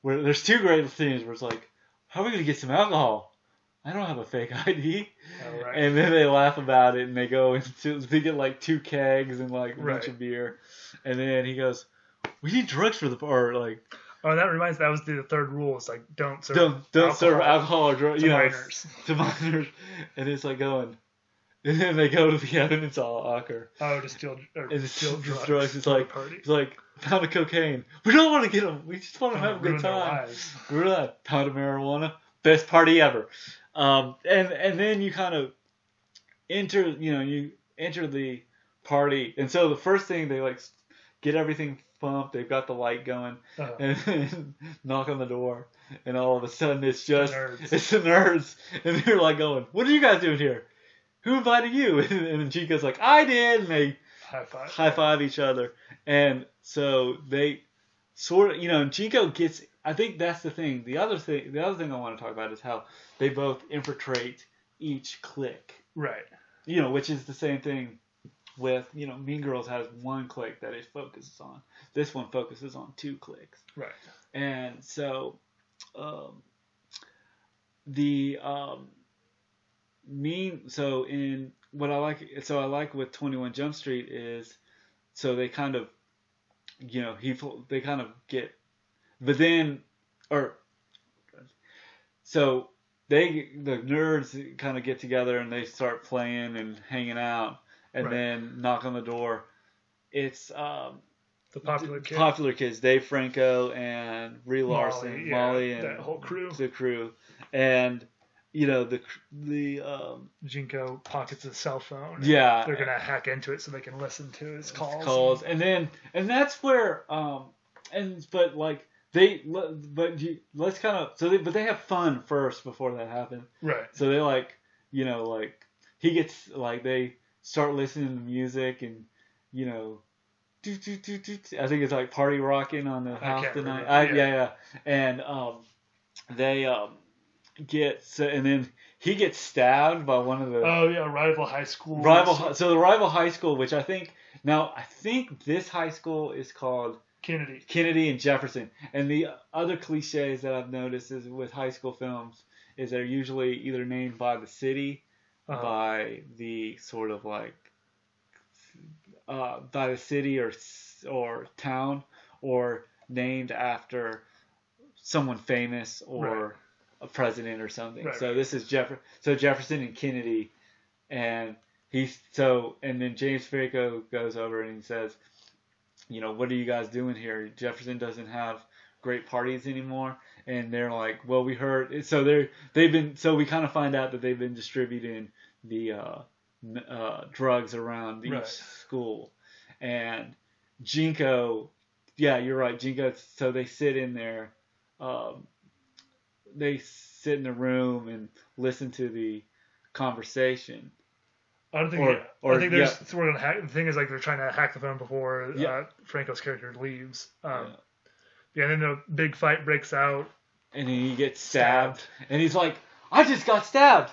S1: where there's two great scenes where it's like, how are we gonna get some alcohol? I don't have a fake ID.
S2: Oh, right.
S1: And then they laugh about it, and they go into they get like 2 kegs and like a bunch of beer, and then he goes, "We need drugs for the bar." Like,
S2: oh, that was the third rule. It's like don't serve
S1: serve alcohol or drugs
S2: to minors.
S1: To minors, and it's like going, and then they go to the evidence locker.
S2: Oh, to steal
S1: drugs. It's like pound of cocaine. We don't want to get them. We just want to have a good time. We're not pound of marijuana. Best party ever. And then you kind of enter the party, and so the first thing they like get everything pumped. They've got the light going, and then knock on the door, and all of a sudden it's the nerds, and they're like going, "What are you guys doing here? Who invited you?" And then Chico's like, "I did," and they high five each other, and so they sort of and Jinko gets. I think that's the thing. The other thing I want to talk about is how they both infiltrate each clique.
S2: Right.
S1: Which is the same thing with, Mean Girls has one clique that it focuses on. This one focuses on 2 cliques.
S2: Right.
S1: And so, I like with 21 Jump Street is, so they kind of, they kind of get. But then, so the nerds kind of get together and they start playing and hanging out, and then knock on the door. It's
S2: the
S1: popular kids, Dave Franco and Brie Larson, Molly, and
S2: that whole crew.
S1: The crew, and the
S2: Jinko pockets his cell phone.
S1: Yeah.
S2: They're gonna hack into it so they can listen to his
S1: calls, and that's where let's kind of but they have fun first before that happens.
S2: Right.
S1: So they he gets they start listening to music and I think it's like Party Rocking on the house tonight. Yeah. And they and then he gets stabbed by one of the
S2: rival high school.
S1: So the rival high school, which I think this high school is called Kennedy and Jefferson. And the other cliches that I've noticed is with high school films is they're usually either named by the city, by the sort of by the city or town, or named after someone famous or a president or something. So this is Jefferson and Kennedy, and then James Franco goes over and he says, what are you guys doing here? Jefferson doesn't have great parties anymore. And they're like, well, we heard. So we kind of find out that they've been distributing the drugs around each school. And Jinko, yeah, you're right, Jinko. So they sit in there. They sit in the room and listen to the conversation.
S2: I don't think. I think there's sort of the thing is they're trying to hack the phone before Franco's character leaves. And then the big fight breaks out. And
S1: then he gets stabbed. And he's like, I just got stabbed.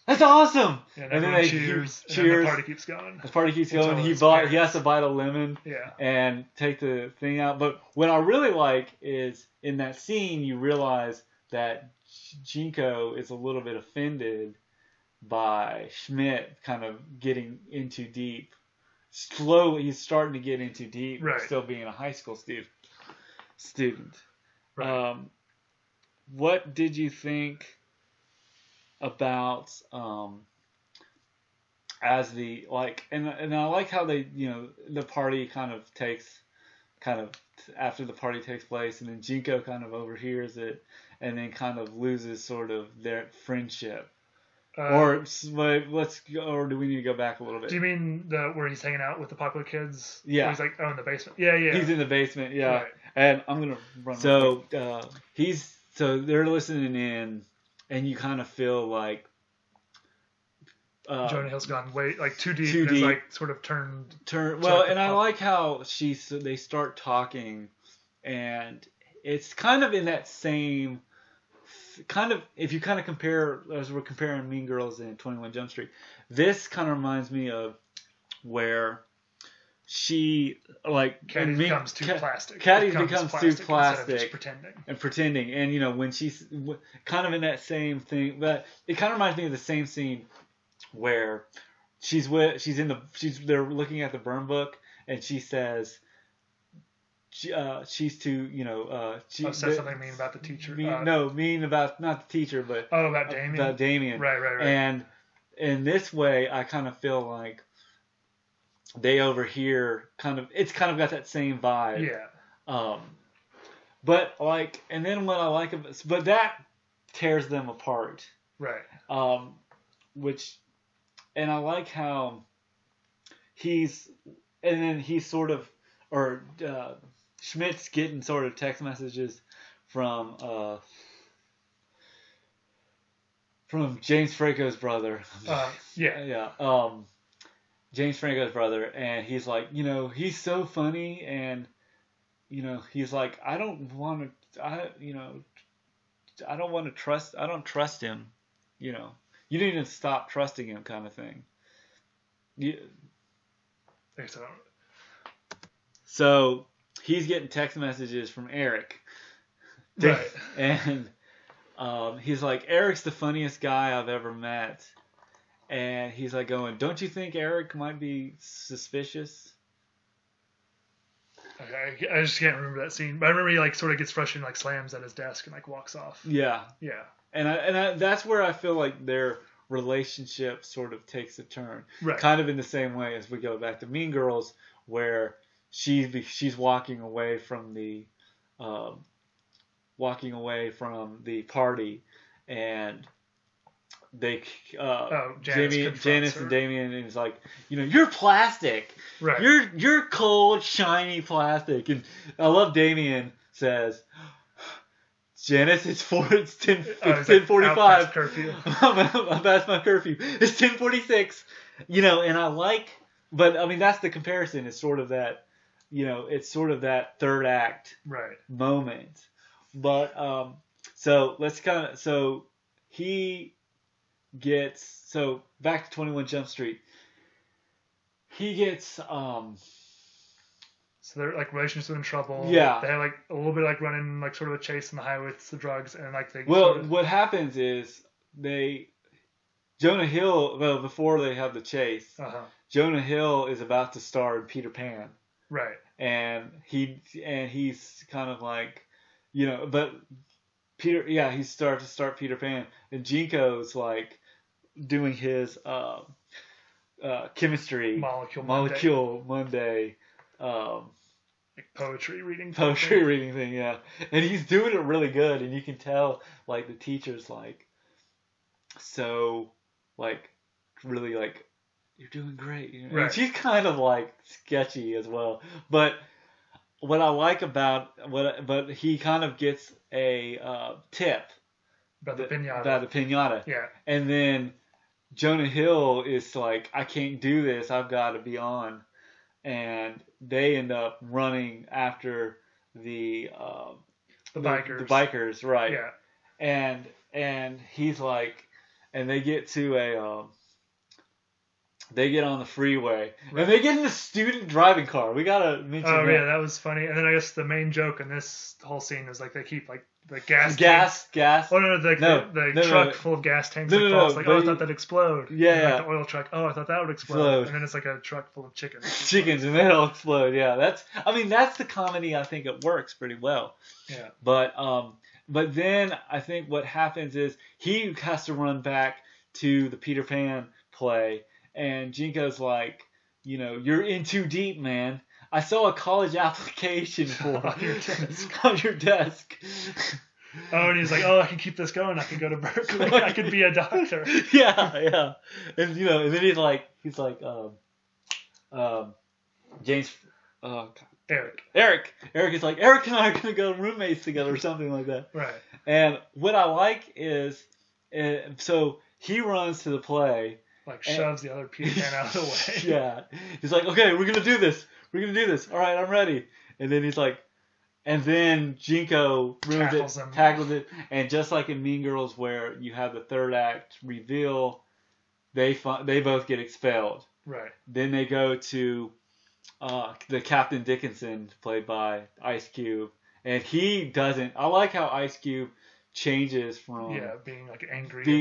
S1: That's awesome.
S2: And then they cheers. And then the party keeps going.
S1: The party keeps going. He has to bite a lemon.
S2: Yeah.
S1: And take the thing out. But what I really like is in that scene you realize that Jinko is a little bit offended by Schmit kind of getting in too deep. Slowly, he's starting to get in too deep. Still being a high school student. Right. What did you think about as the and I like how they the party after the party takes place, and then Jinko kind of overhears it and then kind of loses sort of their friendship. Or do we need to go back a little bit?
S2: Do you mean where he's hanging out with the popular kids?
S1: Yeah.
S2: Where he's like, in the basement. Yeah.
S1: He's in the basement. Yeah. Right. And I'm gonna run. So they're listening in, and you kind of feel like
S2: Jonah Hill's gone way too deep. Too deep. It's sort of turned.
S1: Well, and I like how they start talking, and it's kind of in that same. Kind of, if you kind of compare, as we're comparing Meangirls and 21 Jump Street, this kind of reminds me of where she
S2: Caddy becomes too plastic.
S1: Caddy becomes too plastic
S2: and
S1: pretending, and when she's kind of in that same thing, but it kind of reminds me of the same scene where they're looking at the burn book, and she says. She's too,
S2: said something mean about the teacher.
S1: Mean about not the teacher, but
S2: about Damien.
S1: About Damien.
S2: Right.
S1: And in this way, I kind of feel like they overhear it's kind of got that same vibe.
S2: Yeah.
S1: But and then what I like but that tears them apart.
S2: Right.
S1: And I like how he's sort of, Schmidt's getting sort of text messages from James Franco's brother. James Franco's brother, and he's like, he's so funny, and he's like, I don't trust him. You need to stop trusting him, kind of thing. So he's getting text messages from Eric.
S2: Right.
S1: And he's like, Eric's the funniest guy I've ever met. And he's like going, don't you think Eric might be suspicious?
S2: Okay, I just can't remember that scene. But I remember he sort of gets frustrated and slams at his desk and walks off.
S1: Yeah.
S2: Yeah.
S1: And that's where I feel like their relationship sort of takes a turn.
S2: Right.
S1: Kind of in the same way as we go back to Mean Girls, where she's walking away from the party, and they
S2: Janice
S1: Janice
S2: her.
S1: and Damien is like, you're plastic.
S2: Right.
S1: You're cold, shiny plastic. And I love Damien says, Janice, it's 10:45.
S2: Past curfew.
S1: I'm past my curfew. It's 10:46. And I like, but I mean that's the comparison. It's sort of that, it's sort of that third act moment. But so let's he gets back to 21 Jump Street. He gets
S2: So their like relationships are in trouble.
S1: Yeah.
S2: They have like a little bit like running like sort of a chase on the highway with the drugs, and like they.
S1: What happens is Jonah Hill. Well, before they have the chase, Jonah Hill is about to star in Peter Pan.
S2: Right.
S1: And he's kind of like, but he starts to start Peter Pan, and Jinko's like doing his chemistry Molecule Monday.
S2: Like poetry reading
S1: thing, yeah, and he's doing it really good, and you can tell like the teacher's like, so like really like, you're doing great,
S2: Right.
S1: And she's kind of like sketchy as well, but what I like about but he kind of gets a tip
S2: about the
S1: pinata,
S2: yeah,
S1: and then Jonah Hill is like, I can't do this, I've got to be on. And they end up running after the
S2: bikers.
S1: The bikers, right?
S2: Yeah.
S1: And he's like, and they get to they get on the freeway, and they get in the student driving car. We gotta mention.
S2: Oh yeah, that was funny. And then I guess the main joke in this whole scene is like they keep like the gas. Oh no, the truck full of gas tanks. Falls. Like, I thought that'd explode.
S1: Yeah.
S2: Like the oil truck. Oh, I thought that would explode. And then it's like a truck full of chickens.
S1: And they'll explode. Yeah, that's the comedy. I think it works pretty well.
S2: Yeah.
S1: But then I think what happens is he has to run back to the Peter Pan play, and Jinko's like, you're in too deep, man. I saw a college application for on your desk.
S2: Oh, and he's like, I can keep this going. I can go to Berkeley. I could be a doctor.
S1: Yeah. And and then he's like, James, Eric is like, Eric and I are gonna go roommates together or something like that.
S2: Right.
S1: And what I like is, so he runs to the play.
S2: Like shoves the other Peter Pan out of the way.
S1: Yeah. He's like, okay, we're gonna do this. All right, I'm ready. And then he's like, and then Jinko tackles it, and just like in Mean Girls, where you have the third act reveal, they both get expelled.
S2: Right.
S1: Then they go to the Captain Dickinson, played by Ice Cube, and he doesn't. I like how Ice Cube changes from
S2: being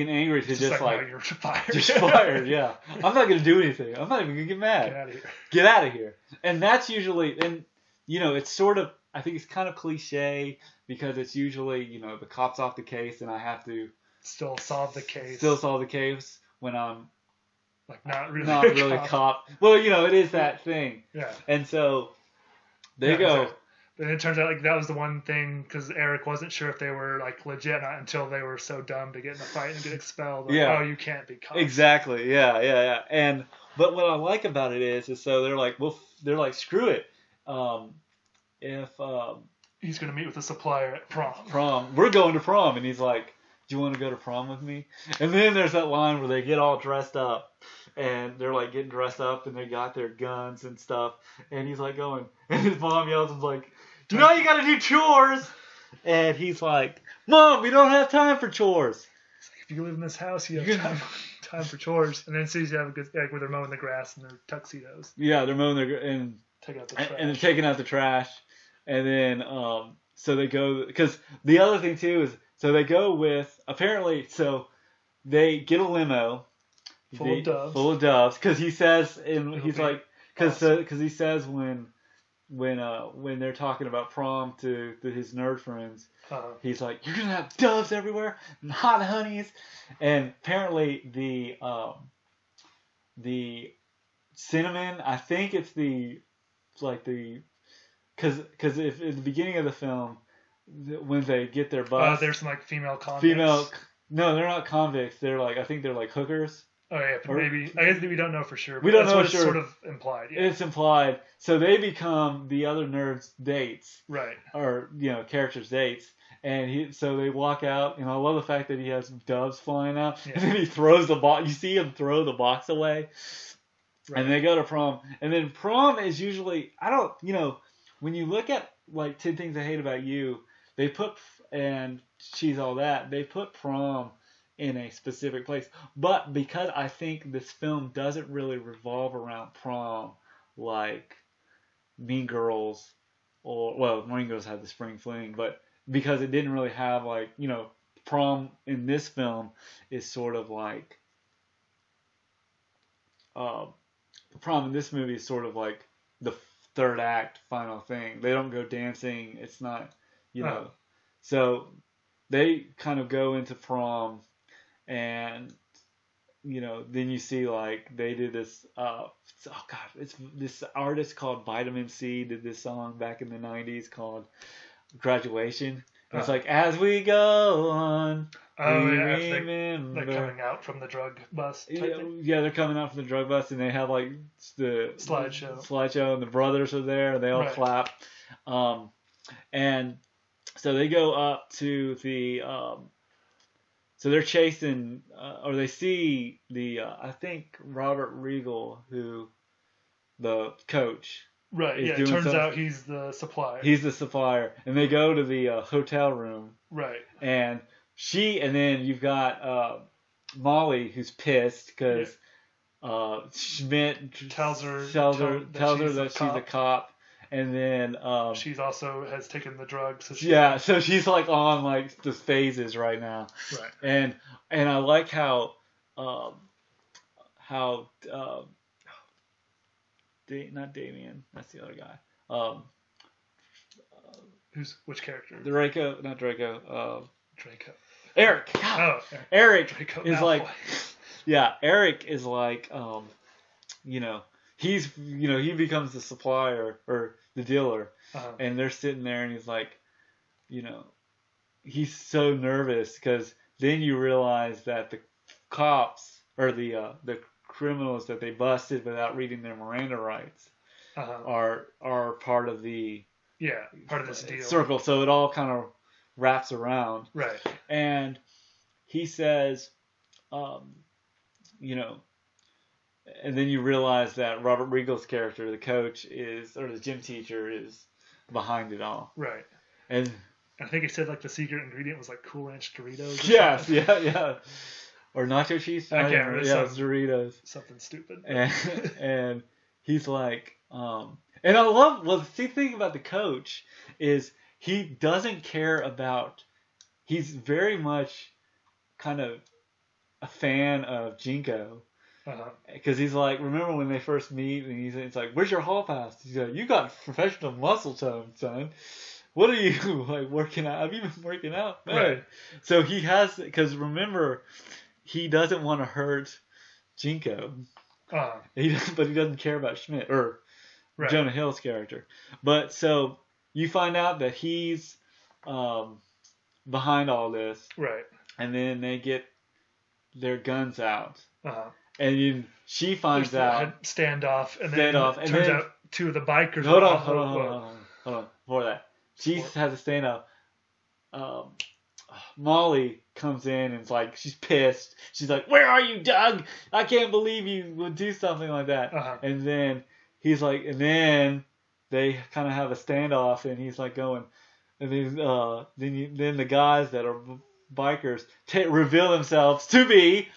S2: angry
S1: to just like,
S2: no, you're fired.
S1: Just fired. Yeah, I'm not gonna do anything. I'm not even gonna get mad. Get out of here. And that's usually, and it's sort of, I think it's kind of cliche because it's usually the cop's off the case and I have to
S2: still solve the case
S1: when I'm
S2: like not really
S1: a cop. Well, it is that thing.
S2: Yeah.
S1: And so they go.
S2: But it turns out like that was the one thing, because Eric wasn't sure if they were like legit or not until they were so dumb to get in a fight and get expelled. Like, oh, you can't be cops.
S1: Exactly. Yeah. And but what I like about it is so they're like, screw it. If
S2: he's gonna meet with a supplier at
S1: prom, we're going to prom, and he's like, do you want to go to prom with me? And then there's that line where they get all dressed up, and they're like getting dressed up, and they got their guns and stuff, and he's like going, and his mom yells and like, you gotta do chores, and he's like, Mom, we don't have time for chores.
S2: It's like, if you live in this house, you have time for chores. And then sees you have a good where they're mowing the grass in their tuxedos.
S1: Yeah, they're mowing and
S2: taking out the trash.
S1: And they're taking out the trash, and then so they go, because the other thing too is, so they go with, apparently, so they get a limo full of doves, because he says, and he's like, because he says when they're talking about prom to his nerd friends, he's like, you're gonna have doves everywhere and hot honeys, and apparently the cinnamon, I think it's because if in the beginning of the film, when they get their bus,
S2: there's some like female
S1: No, they're not convicts. They're like, I think they're like hookers.
S2: Oh yeah, but
S1: Or-
S2: maybe I guess we don't know for sure. But
S1: We don't
S2: that's
S1: know
S2: what
S1: for
S2: it's
S1: sure.
S2: sort of implied. Yeah.
S1: It's implied. So they become the other nerds' dates,
S2: Right.
S1: or characters' dates. And so they walk out, and I love the fact that he has doves flying out,
S2: Yeah.
S1: and then he throws the box. You see him throw the box away,
S2: Right.
S1: and they go to prom. And then prom is usually, when you look at like 10 Things I Hate About You, they put, and She's All That, they put prom in a specific place. But because I think this film doesn't really revolve around prom like Mean Girls, Mean Girls had the spring fling, but because it didn't really have like, prom in this film is sort of like, prom in this movie is sort of like the third act final thing. They don't go dancing. It's not, so they kind of go into prom, and then you see like they did this. It's this artist called Vitamin C did this song back in the '90s called Graduation. And it's like, as we go on, we remember.
S2: They're coming out from the drug bus. Type thing.
S1: Yeah, they're coming out from the drug bus, and they have like the slideshow, and the brothers are there, and they all clap. And so they go up to the. So they're chasing, or they see the, I think Robert Regal, who, the coach.
S2: Right, yeah, it turns out he's the supplier.
S1: He's the supplier. And they go to the hotel room.
S2: Right.
S1: And then you've got Molly, who's pissed because Schmit tells her that she's a cop. And then
S2: she's also has taken the drugs.
S1: So she's like on like the phases right now.
S2: Right.
S1: And I like how not Damien, that's the other guy.
S2: Which character?
S1: Draco, not Draco.
S2: Draco.
S1: Eric.
S2: God.
S1: Oh, Eric
S2: Draco
S1: is
S2: Malfoy.
S1: like, yeah. Eric is like, he becomes the supplier or the dealer, and they're sitting there, and he's like, he's so nervous because then you realize that the cops or the criminals that they busted without reading their Miranda rights are part of the
S2: part of this deal
S1: circle. So it all kind of wraps around,
S2: right?
S1: And he says, and then you realize that Robert Regal's character, the coach, or the gym teacher, is behind it all.
S2: Right.
S1: And
S2: I think he said like the secret ingredient was like Cool Ranch Doritos.
S1: Yes, yeah. Or nacho cheese.
S2: I can't remember.
S1: Yeah, it's Doritos.
S2: Something stupid.
S1: And he's like, and I love. Well, the thing about the coach is he doesn't care about. He's very much kind of a fan of Jinko. Because he's like, remember when they first meet, and it's like, where's your hall pass? He's like, you got professional muscle tone, son. What are you like working out? Have you been working out? Man.
S2: Right.
S1: So he has, because remember, he doesn't want to hurt Jinko. But he doesn't care about Schmit or Jonah Hill's character. But so you find out that he's behind all this.
S2: Right.
S1: And then they get their guns out. And she finds out
S2: standoff, and then turns out two of the bikers.
S1: Hold on. Before that, she has a standoff. Molly comes in and she's pissed. She's like, "Where are you, Doug? I can't believe you would do something like that." And then he's like, and then they kind of have a standoff, and he's like going, and then the guys that are bikers reveal themselves to be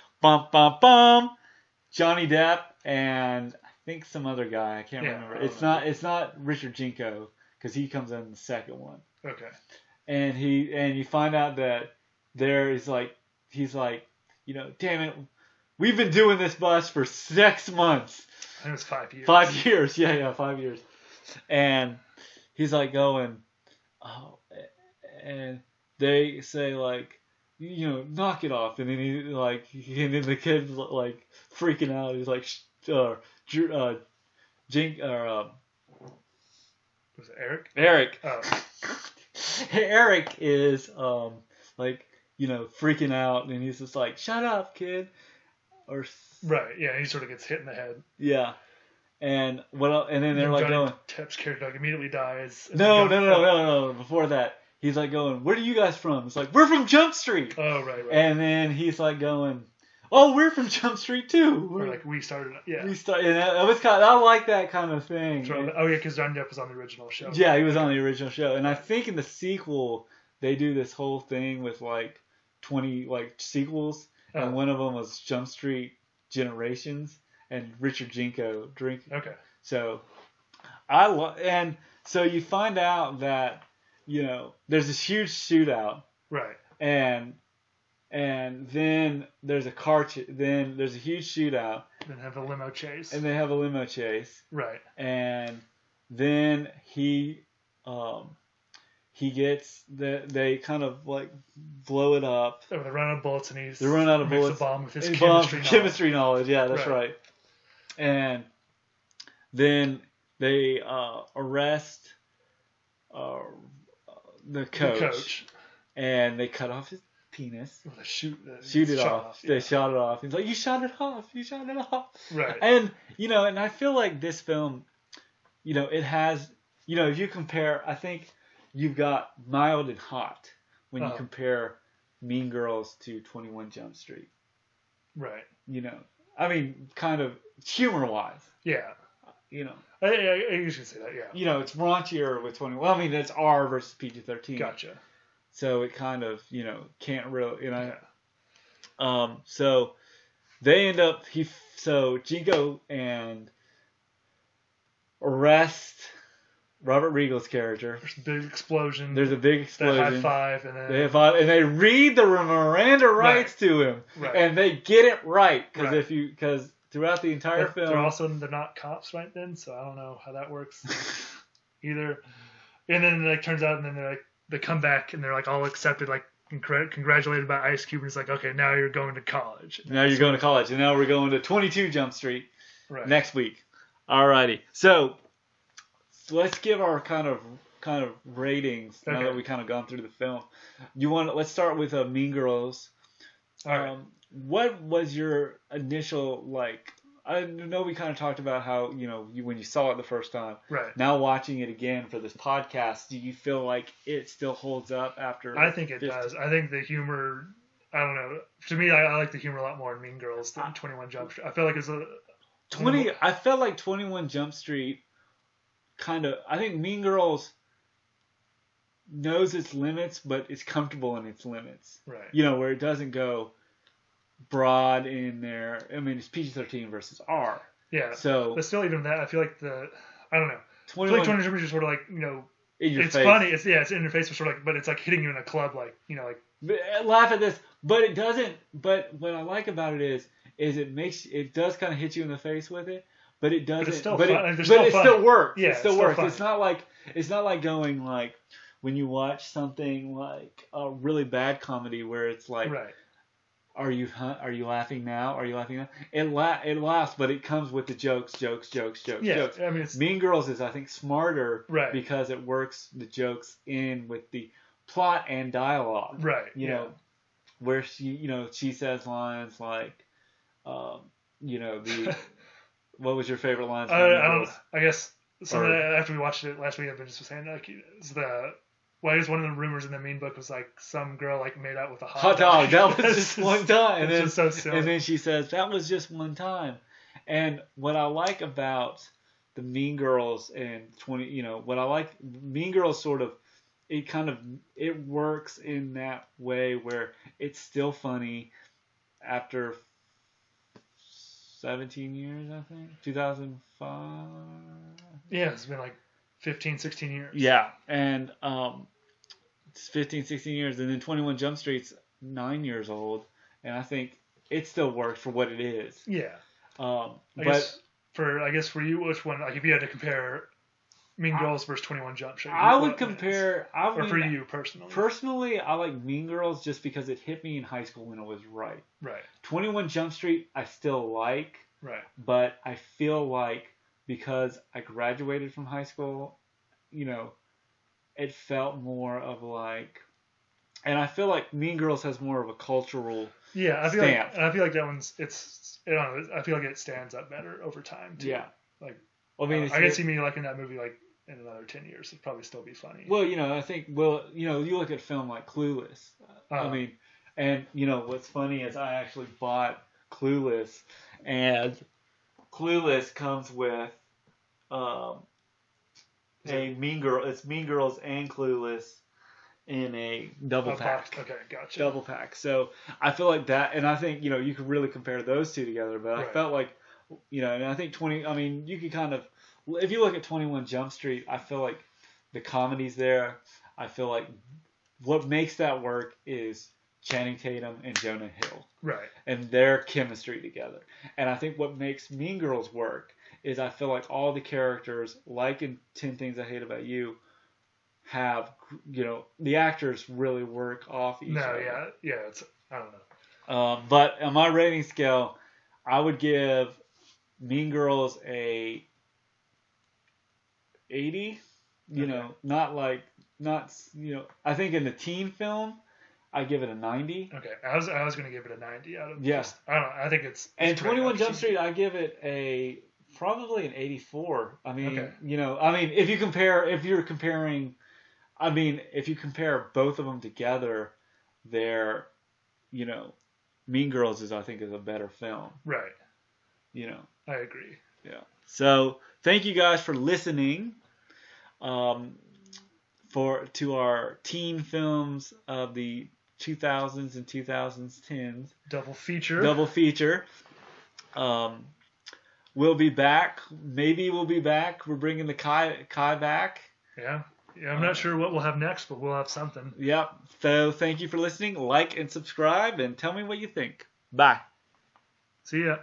S1: Johnny Depp and I think some other guy. I can't remember. It's not Richard Jinko because he comes in the second one.
S2: Okay.
S1: And you find out that he's like, damn it, we've been doing this bus for 6 months.
S2: I think it was 5 years.
S1: 5 years, yeah, 5 years. And he's like going, and they say like, knock it off. And then and then the kid's like freaking out. He's like, was it Eric? Eric.
S2: Oh.
S1: Eric is like, freaking out, and he's just like, "Shut up, kid," or
S2: Right. Yeah. He sort of gets hit in the head.
S1: yeah. And what else? And then they're like
S2: Johnny
S1: going,
S2: Depp's character like immediately dies.
S1: no. Before that, he's like going, "Where are you guys from?" It's like, "We're from Jump Street."
S2: Oh, right.
S1: And then he's like going, "Oh, we're from Jump Street too."
S2: Or like we started. Yeah.
S1: We started. And it was I like that kind of thing.
S2: Oh yeah, because Johnny Depp was on the original show.
S1: Yeah, he was on the original show, and I think in the sequel they do this whole thing with like 20 like sequels, and one of them was Jump Street Generations and Richard Jinko drink.
S2: Okay.
S1: So and so you find out that there's this huge shootout.
S2: Right.
S1: And then there's a then there's a huge shootout.
S2: Then have a limo chase.
S1: And they have a limo chase.
S2: Right.
S1: And then he gets they kind of like blow it up.
S2: They run out of bullets, and
S1: they run out of bullets.
S2: The bomb with his
S1: chemistry knowledge. Yeah, that's right. And then they arrest the coach, and they cut off his penis.
S2: Well, they shoot
S1: it off. They shot it off. He's like, "You shot it off. You shot it off."
S2: Right.
S1: And and I feel like this film, it has, if you compare, I think you've got mild and hot when you compare Mean Girls to 21 Jump Street.
S2: Right.
S1: I mean, kind of humor-wise.
S2: Yeah.
S1: I
S2: usually say that, yeah.
S1: It's raunchier with 21. Well, I mean, it's R versus PG-13.
S2: Gotcha.
S1: So it kind of, can't really,
S2: Yeah.
S1: So they end up, Jinko and arrest Robert Regal's character.
S2: There's a big explosion.
S1: There's a big explosion.
S2: They high five, and then
S1: and they read the Miranda rights to him, and they get it right because throughout the entire film,
S2: they're not cops right then, so I don't know how that works either. And then it turns out, and then they come back and they're like all accepted, like congratulated by Ice Cube, and it's like, okay, now you're going to college.
S1: Now you're going to college, and now we're going to 22 Jump Street next week. Alrighty, so let's give our kind of ratings now that we kind of gone through the film. Let's start with Mean Girls.
S2: All right.
S1: What was your initial like? I know we kind of talked about how when you saw it the first time.
S2: Right.
S1: Now watching it again for this podcast, do you feel like it still holds up after?
S2: I think it does. I think the humor. I don't know. To me, I like the humor a lot more in Mean Girls than 21 Jump Street. I feel like it's a
S1: 20. I felt like 21 Jump Street. I think Mean Girls knows its limits, but it's comfortable in its limits.
S2: Right.
S1: Where it doesn't go broad in there. I mean, it's PG-13 versus R.
S2: Yeah.
S1: So,
S2: but still, even that, I feel like I don't know.
S1: 21
S2: Jump Street is sort of like
S1: in your
S2: it's
S1: face.
S2: funny. It's in your face, but sort of like, but it's like hitting you in a club, like
S1: laugh at this, but it doesn't. But what I like about it is it does kind of hit you in the face with it. But it doesn't.
S2: But it's still
S1: fun.
S2: It
S1: still works.
S2: Yeah,
S1: it still works.
S2: Fun.
S1: It's not like going like when you watch something like a really bad comedy where it's like, are you laughing now? Are you laughing now? It laughs, but it comes with the jokes.
S2: Yeah, I mean,
S1: Mean Girls is I think smarter because it works the jokes in with the plot and dialogue.
S2: Right.
S1: Where she says lines like, the. What was your favorite line?
S2: I guess after we watched it last week, I've been just saying like I guess one of the rumors in the Mean book was like some girl like made out with a hot dog.
S1: That was just one time, and then
S2: so silly.
S1: And then she says that was just one time. And what I like about the Mean Girls and what I like Mean Girls sort of it works in that way where it's still funny after 17 years, I think. 2005.
S2: Yeah, it's been like 15, 16 years.
S1: Yeah, and it's 15, 16 years, and then 21 Jump Street's 9 years old, and I think it still works for what it is.
S2: Yeah. I guess for you, which one? Like, if you had to compare Mean Girls versus 21 Jump Street,
S1: I would compare.
S2: For you personally.
S1: Personally, I like Mean Girls just because it hit me in high school when it was right.
S2: Right.
S1: 21 Jump Street, I still like.
S2: Right.
S1: But I feel like because I graduated from high school, it felt more of like And I feel like Mean Girls has more of a cultural
S2: Yeah, I feel
S1: stamp.
S2: like that one's I feel like it stands up better over time too.
S1: Yeah.
S2: Like,
S1: I mean,
S2: I can see me liking that movie like in another 10 years. It'd probably still be funny.
S1: Well, I think, you look at a film like Clueless. I mean, and, what's funny is I actually bought Clueless, and Clueless comes with a Mean Girl. It's Mean Girls and Clueless in a double pack.
S2: Okay, gotcha.
S1: Double pack. So I feel like that, and I think, you could really compare those two together, but I felt like, and I think you could kind of, if you look at 21 Jump Street, I feel like the comedy's there. I feel like what makes that work is Channing Tatum and Jonah Hill.
S2: Right.
S1: And their chemistry together. And I think what makes Mean Girls work is I feel like all the characters, like in 10 Things I Hate About You, have, the actors really work off each other.
S2: Yeah, it's, I don't know.
S1: But on my rating scale, I would give Mean Girls a 80. I think in the teen film, I give it a 90.
S2: Okay, I was going to give it a 90 out of.
S1: Yeah.
S2: I don't know. I think it's.
S1: And 21 Jump Street, I give it probably an 84. I mean, if you compare both of them together, they're, Mean Girls is a better film.
S2: Right.
S1: I
S2: agree.
S1: Yeah. So thank you guys for listening. To our teen films of the 2000s and 2010s.
S2: Double feature.
S1: We'll be back. Maybe we'll be back. We're bringing the Kai back.
S2: Yeah. I'm not sure what we'll have next, but we'll have something.
S1: Yep. So thank you for listening. Like and subscribe, and tell me what you think. Bye.
S2: See ya.